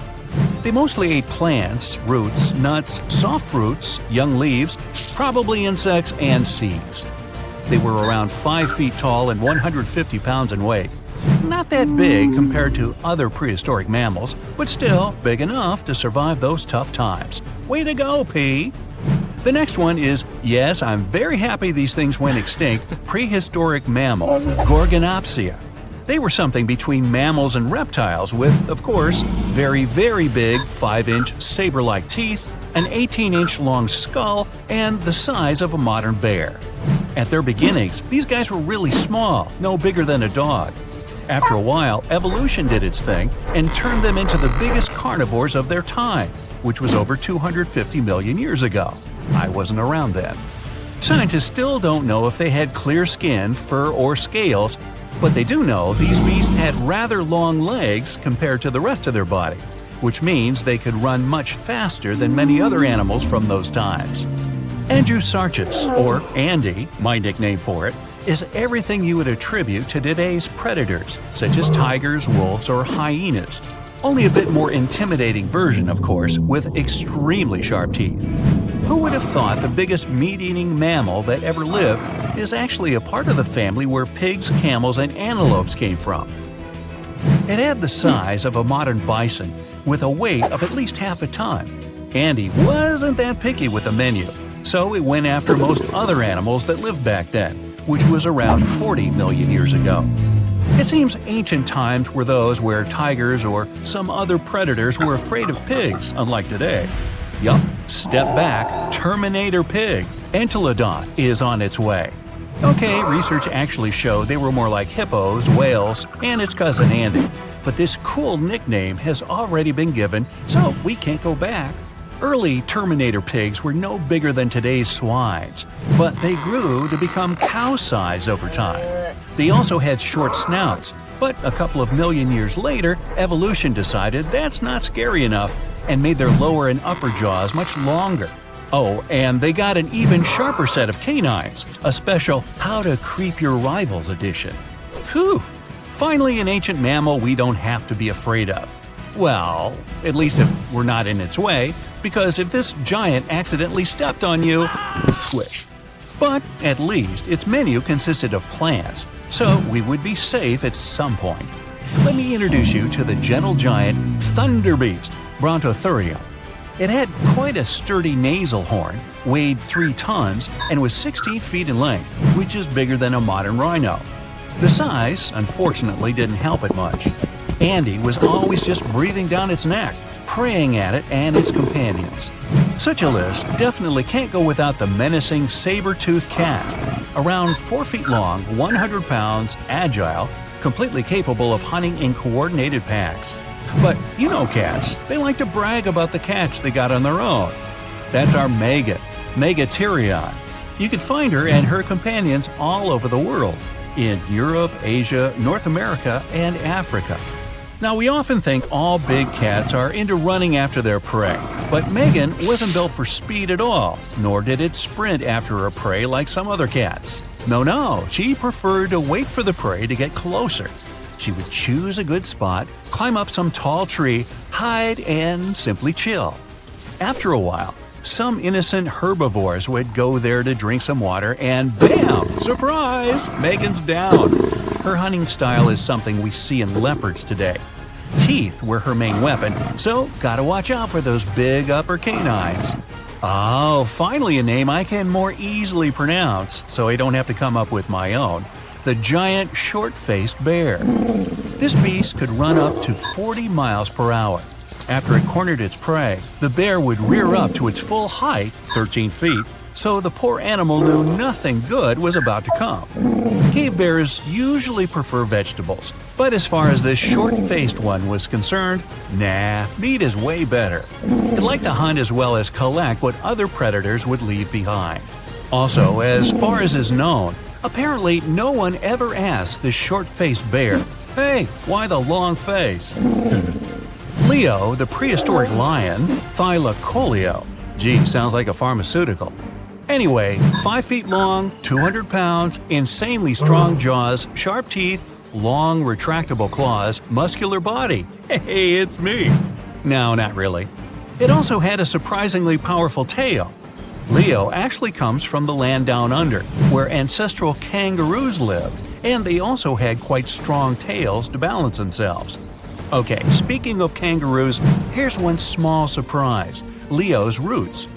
They mostly ate plants, roots, nuts, soft fruits, young leaves, probably insects, and seeds. They were around 5 feet tall and 150 pounds in weight. Not that big compared to other prehistoric mammals, but still big enough to survive those tough times. Way to go, P! The next one is, yes, I'm very happy these things went extinct, prehistoric mammal, Gorgonopsia. They were something between mammals and reptiles with, of course, very, very big 5-inch saber-like teeth, an 18-inch long skull, and the size of a modern bear. At their beginnings, these guys were really small, no bigger than a dog. After a while, evolution did its thing and turned them into the biggest carnivores of their time, which was over 250 million years ago. I wasn't around then. Scientists still don't know if they had clear skin, fur, or scales, but they do know these beasts had rather long legs compared to the rest of their body, which means they could run much faster than many other animals from those times. Andrewsarchus, or Andy, my nickname for it, is everything you would attribute to today's predators, such as tigers, wolves, or hyenas. Only a bit more intimidating version, of course, with extremely sharp teeth. Who would have thought the biggest meat-eating mammal that ever lived is actually a part of the family where pigs, camels, and antelopes came from? It had the size of a modern bison, with a weight of at least half a ton. Andy wasn't that picky with the menu, so it went after most other animals that lived back then, which was around 40 million years ago. It seems ancient times were those where tigers or some other predators were afraid of pigs, unlike today. Yup, step back, Terminator pig, Entelodon, is on its way. Okay, research actually showed they were more like hippos, whales, and its cousin Andy. But this cool nickname has already been given, so we can't go back. Early Terminator pigs were no bigger than today's swines, but they grew to become cow-size over time. They also had short snouts, but a couple of million years later, evolution decided that's not scary enough and made their lower and upper jaws much longer. Oh, and they got an even sharper set of canines, a special How to Creep Your Rivals edition. Whew! Finally, an ancient mammal we don't have to be afraid of. Well, at least if we're not in its way, because if this giant accidentally stepped on you, squish. But at least its menu consisted of plants, so we would be safe at some point. Let me introduce you to the gentle giant thunderbeast, Brontotherium. It had quite a sturdy nasal horn, weighed 3 tons, and was 16 feet in length, which is bigger than a modern rhino. The size, unfortunately, didn't help it much. Andy was always just breathing down its neck, preying at it and its companions. Such a list definitely can't go without the menacing saber-toothed cat. Around 4 feet long, 100 pounds, agile, completely capable of hunting in coordinated packs. But you know cats, they like to brag about the catch they got on their own. That's our Megan, Megatherion. You can find her and her companions all over the world, in Europe, Asia, North America, and Africa. Now, we often think all big cats are into running after their prey, but Megan wasn't built for speed at all, nor did it sprint after her prey like some other cats. No, she preferred to wait for the prey to get closer. She would choose a good spot, climb up some tall tree, hide, and simply chill. After a while, some innocent herbivores would go there to drink some water, and bam! Surprise! Megan's down. Her hunting style is something we see in leopards today. Teeth were her main weapon, so gotta watch out for those big upper canines. Oh, finally a name I can more easily pronounce, so I don't have to come up with my own. The giant short-faced bear. This beast could run up to 40 miles per hour. After it cornered its prey, the bear would rear up to its full height, 13 feet, so the poor animal knew nothing good was about to come. Cave bears usually prefer vegetables, but as far as this short-faced one was concerned, nah, meat is way better. It liked to hunt as well as collect what other predators would leave behind. Also, as far as is known, apparently no one ever asked this short-faced bear, "Hey, why the long face?" Leo, the prehistoric lion, Thylacoleo. Gee, sounds like a pharmaceutical. Anyway, 5 feet long, 200 pounds, insanely strong jaws, sharp teeth, long retractable claws, muscular body. Hey, it's me. No, not really. It also had a surprisingly powerful tail. Leo actually comes from the land down under, where ancestral kangaroos lived, and they also had quite strong tails to balance themselves. Okay, speaking of kangaroos, here's one small surprise: Leo's roots.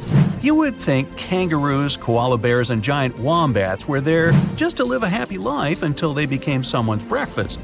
You would think kangaroos, koala bears, and giant wombats were there just to live a happy life until they became someone's breakfast.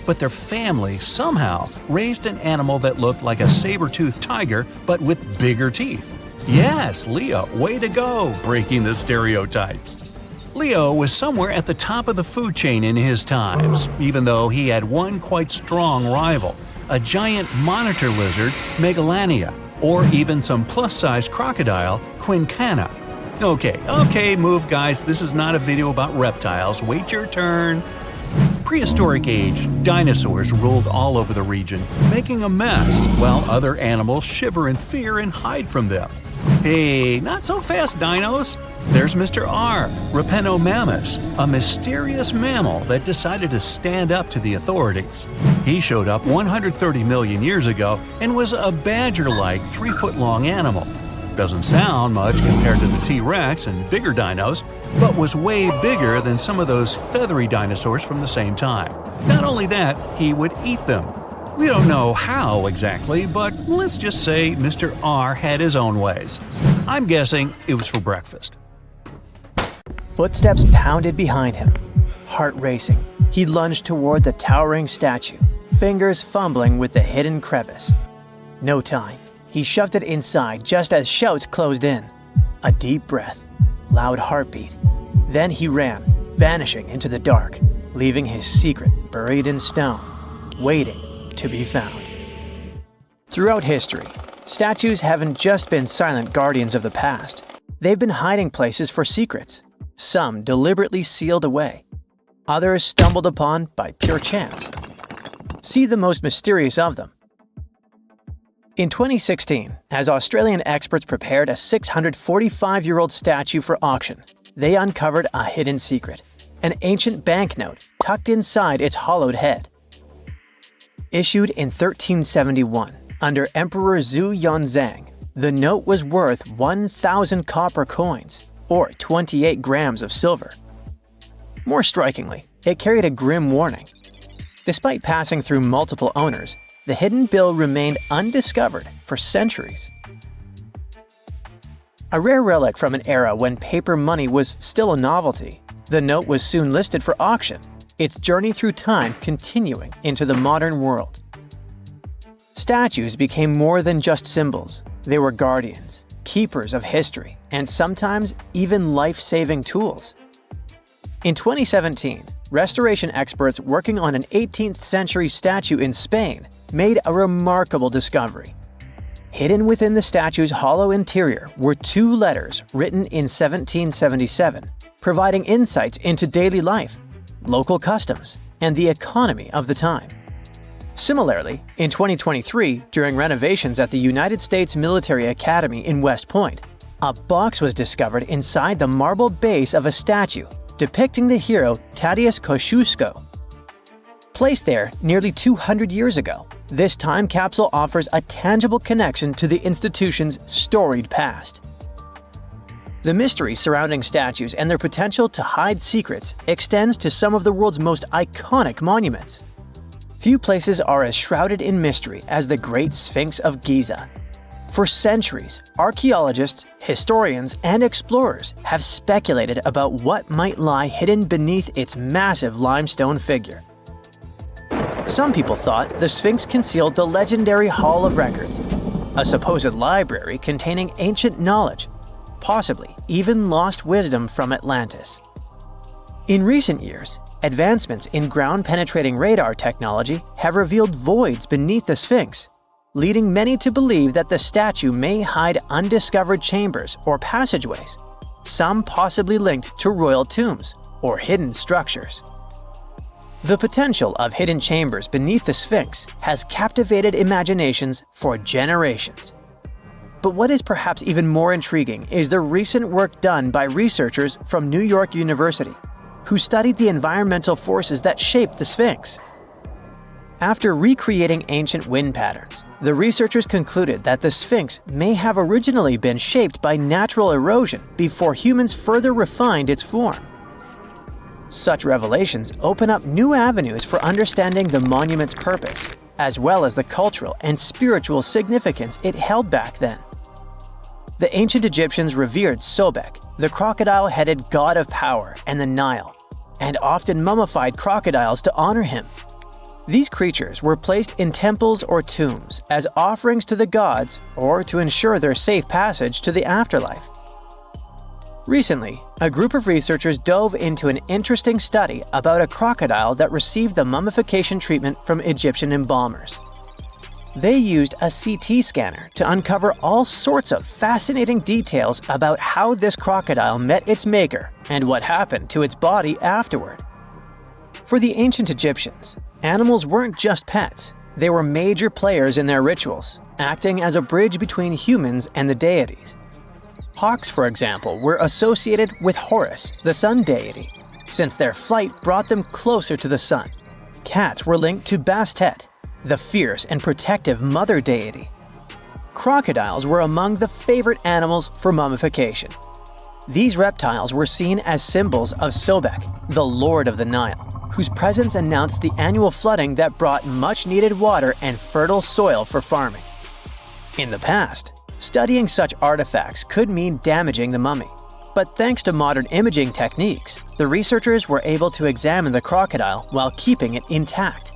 But their family somehow raised an animal that looked like a saber-toothed tiger, but with bigger teeth. Yes, Leo, way to go, breaking the stereotypes. Leo was somewhere at the top of the food chain in his times, even though he had one quite strong rival, a giant monitor lizard, Megalania, or even some plus-size crocodile, Quincana. Okay, move guys, this is not a video about reptiles, wait your turn. Prehistoric age, dinosaurs ruled all over the region, making a mess, while other animals shiver in fear and hide from them. Hey, not so fast, dinos! There's Mr. R, Rapenomammus, a mysterious mammal that decided to stand up to the authorities. He showed up 130 million years ago and was a badger-like 3-foot-long animal. Doesn't sound much compared to the T-Rex and bigger dinos, but was way bigger than some of those feathery dinosaurs from the same time. Not only that, he would eat them. We don't know how exactly, but let's just say Mr. R had his own ways. I'm guessing it was for breakfast. Footsteps pounded behind him. Heart racing, he lunged toward the towering statue, fingers fumbling with the hidden crevice. No time. He shoved it inside just as shouts closed in. A deep breath, loud heartbeat. Then he ran, vanishing into the dark, leaving his secret buried in stone, waiting to be found. Throughout history, statues haven't just been silent guardians of the past. They've been hiding places for secrets, some deliberately sealed away, others stumbled upon by pure chance. See the most mysterious of them. In 2016, as Australian experts prepared a 645-year-old statue for auction, they uncovered a hidden secret, an ancient banknote tucked inside its hollowed head. Issued in 1371, Under Emperor Zhu Yonzhang, the note was worth 1,000 copper coins, or 28 grams of silver. More strikingly, it carried a grim warning. Despite passing through multiple owners, the hidden bill remained undiscovered for centuries. A rare relic from an era when paper money was still a novelty, the note was soon listed for auction, its journey through time continuing into the modern world. Statues became more than just symbols. They were guardians, keepers of history, and sometimes even life-saving tools. In 2017, restoration experts working on an 18th century statue in Spain made a remarkable discovery. Hidden within the statue's hollow interior were 2 letters written in 1777, providing insights into daily life, local customs, and the economy of the time. Similarly, in 2023, during renovations at the United States Military Academy in West Point, a box was discovered inside the marble base of a statue depicting the hero Tadeusz Kościuszko. Placed there nearly 200 years ago, this time capsule offers a tangible connection to the institution's storied past. The mystery surrounding statues and their potential to hide secrets extends to some of the world's most iconic monuments. Few places are as shrouded in mystery as the Great Sphinx of Giza. For centuries, archaeologists, historians, and explorers have speculated about what might lie hidden beneath its massive limestone figure. Some people thought the Sphinx concealed the legendary Hall of Records, a supposed library containing ancient knowledge, possibly even lost wisdom from Atlantis. In recent years, advancements in ground-penetrating radar technology have revealed voids beneath the Sphinx, leading many to believe that the statue may hide undiscovered chambers or passageways, some possibly linked to royal tombs or hidden structures. The potential of hidden chambers beneath the Sphinx has captivated imaginations for generations. But what is perhaps even more intriguing is the recent work done by researchers from New York University, who studied the environmental forces that shaped the Sphinx. After recreating ancient wind patterns, the researchers concluded that the Sphinx may have originally been shaped by natural erosion before humans further refined its form. Such revelations open up new avenues for understanding the monument's purpose, as well as the cultural and spiritual significance it held back then. The ancient Egyptians revered Sobek, the crocodile-headed god of power and the Nile, and often mummified crocodiles to honor him. These creatures were placed in temples or tombs as offerings to the gods or to ensure their safe passage to the afterlife. Recently, a group of researchers dove into an interesting study about a crocodile that received the mummification treatment from Egyptian embalmers. They used a CT scanner to uncover all sorts of fascinating details about how this crocodile met its maker and what happened to its body afterward. For the ancient Egyptians, animals weren't just pets, they were major players in their rituals, acting as a bridge between humans and the deities. Hawks, for example, were associated with Horus, the sun deity, since their flight brought them closer to the sun. Cats were linked to Bastet, the fierce and protective mother deity. Crocodiles were among the favorite animals for mummification. These reptiles were seen as symbols of Sobek, the lord of the Nile, whose presence announced the annual flooding that brought much-needed water and fertile soil for farming. In the past, studying such artifacts could mean damaging the mummy, but thanks to modern imaging techniques, the researchers were able to examine the crocodile while keeping it intact.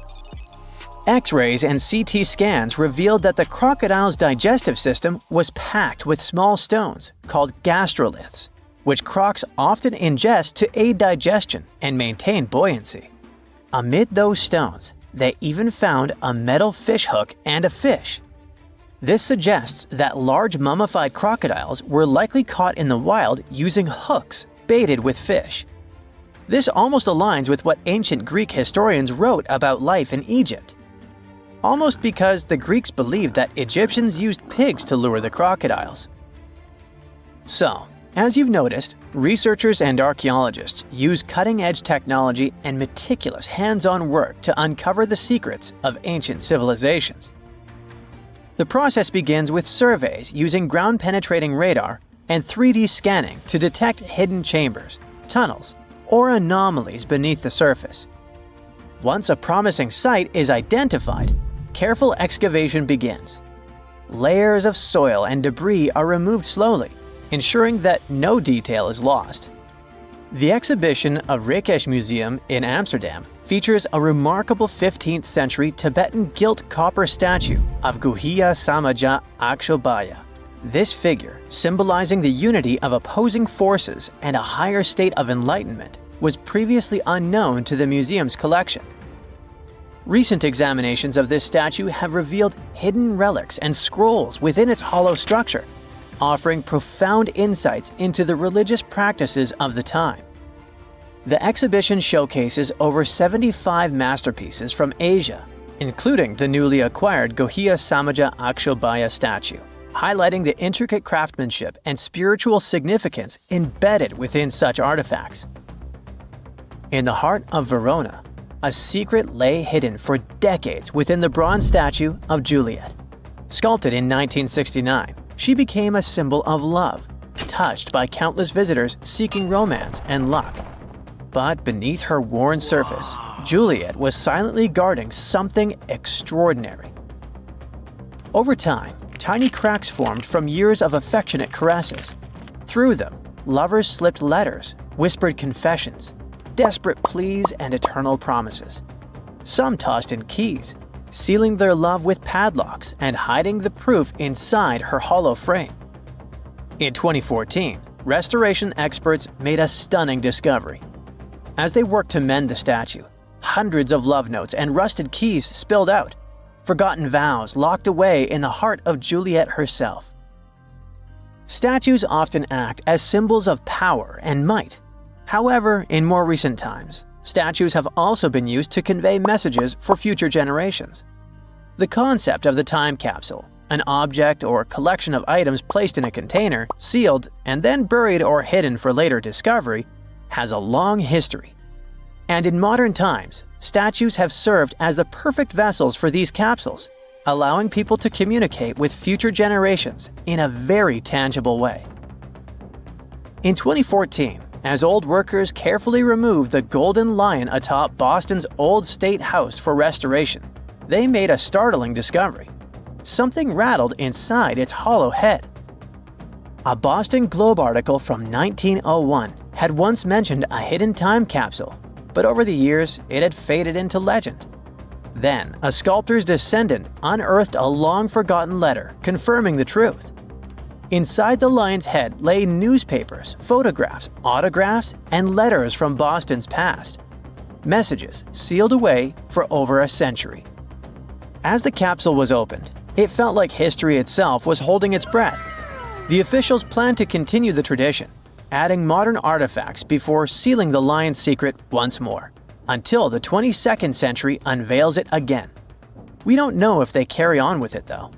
X-rays and CT scans revealed that the crocodile's digestive system was packed with small stones called gastroliths, which crocs often ingest to aid digestion and maintain buoyancy. Amid those stones, they even found a metal fish hook and a fish. This suggests that large mummified crocodiles were likely caught in the wild using hooks baited with fish. This almost aligns with what ancient Greek historians wrote about life in Egypt. Almost because the Greeks believed that Egyptians used pigs to lure the crocodiles. So, as you've noticed, researchers and archaeologists use cutting-edge technology and meticulous hands-on work to uncover the secrets of ancient civilizations. The process begins with surveys using ground-penetrating radar and 3D scanning to detect hidden chambers, tunnels, or anomalies beneath the surface. Once a promising site is identified, careful excavation begins. Layers of soil and debris are removed slowly, ensuring that no detail is lost. The exhibition of Rijksmuseum in Amsterdam features a remarkable 15th century Tibetan gilt copper statue of Guhya Samaja Akshobhya. This figure, symbolizing the unity of opposing forces and a higher state of enlightenment, was previously unknown to the museum's collection. Recent examinations of this statue have revealed hidden relics and scrolls within its hollow structure, offering profound insights into the religious practices of the time. The exhibition showcases over 75 masterpieces from Asia, including the newly acquired Guhya Samaja Akshobhya statue, highlighting the intricate craftsmanship and spiritual significance embedded within such artifacts. In the heart of Verona, a secret lay hidden for decades within the bronze statue of Juliet. Sculpted in 1969, she became a symbol of love, touched by countless visitors seeking romance and luck. But beneath her worn surface, Juliet was silently guarding something extraordinary. Over time, tiny cracks formed from years of affectionate caresses. Through them, lovers slipped letters, whispered confessions, desperate pleas, and eternal promises. Some tossed in keys, sealing their love with padlocks and hiding the proof inside her hollow frame. In 2014, restoration experts made a stunning discovery. As they worked to mend the statue, hundreds of love notes and rusted keys spilled out, forgotten vows locked away in the heart of Juliet herself. Statues often act as symbols of power and might. However, in more recent times, statues have also been used to convey messages for future generations. The concept of the time capsule, an object or collection of items placed in a container, sealed, and then buried or hidden for later discovery, has a long history. And in modern times, statues have served as the perfect vessels for these capsules, allowing people to communicate with future generations in a very tangible way. In 2014, as old workers carefully removed the golden lion atop Boston's Old State House for restoration, they made a startling discovery. Something rattled inside its hollow head. A Boston Globe article from 1901 had once mentioned a hidden time capsule, but over the years it had faded into legend. Then, a sculptor's descendant unearthed a long-forgotten letter confirming the truth. Inside the lion's head lay newspapers, photographs, autographs, and letters from Boston's past. Messages sealed away for over a century. As the capsule was opened, it felt like history itself was holding its breath. The officials planned to continue the tradition, adding modern artifacts before sealing the lion's secret once more, until the 22nd century unveils it again. We don't know if they carry on with it, though.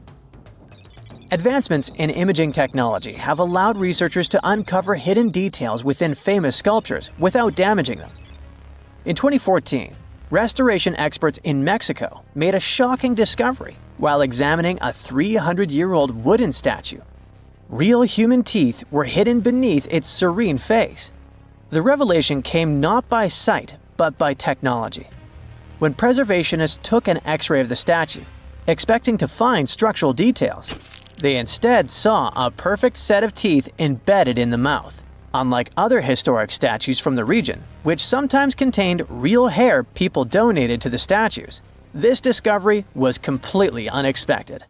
Advancements in imaging technology have allowed researchers to uncover hidden details within famous sculptures without damaging them. In 2014, restoration experts in Mexico made a shocking discovery while examining a 300-year-old wooden statue. Real human teeth were hidden beneath its serene face. The revelation came not by sight, but by technology. When preservationists took an X-ray of the statue, expecting to find structural details, they instead saw a perfect set of teeth embedded in the mouth, unlike other historic statues from the region, which sometimes contained real hair people donated to the statues. This discovery was completely unexpected.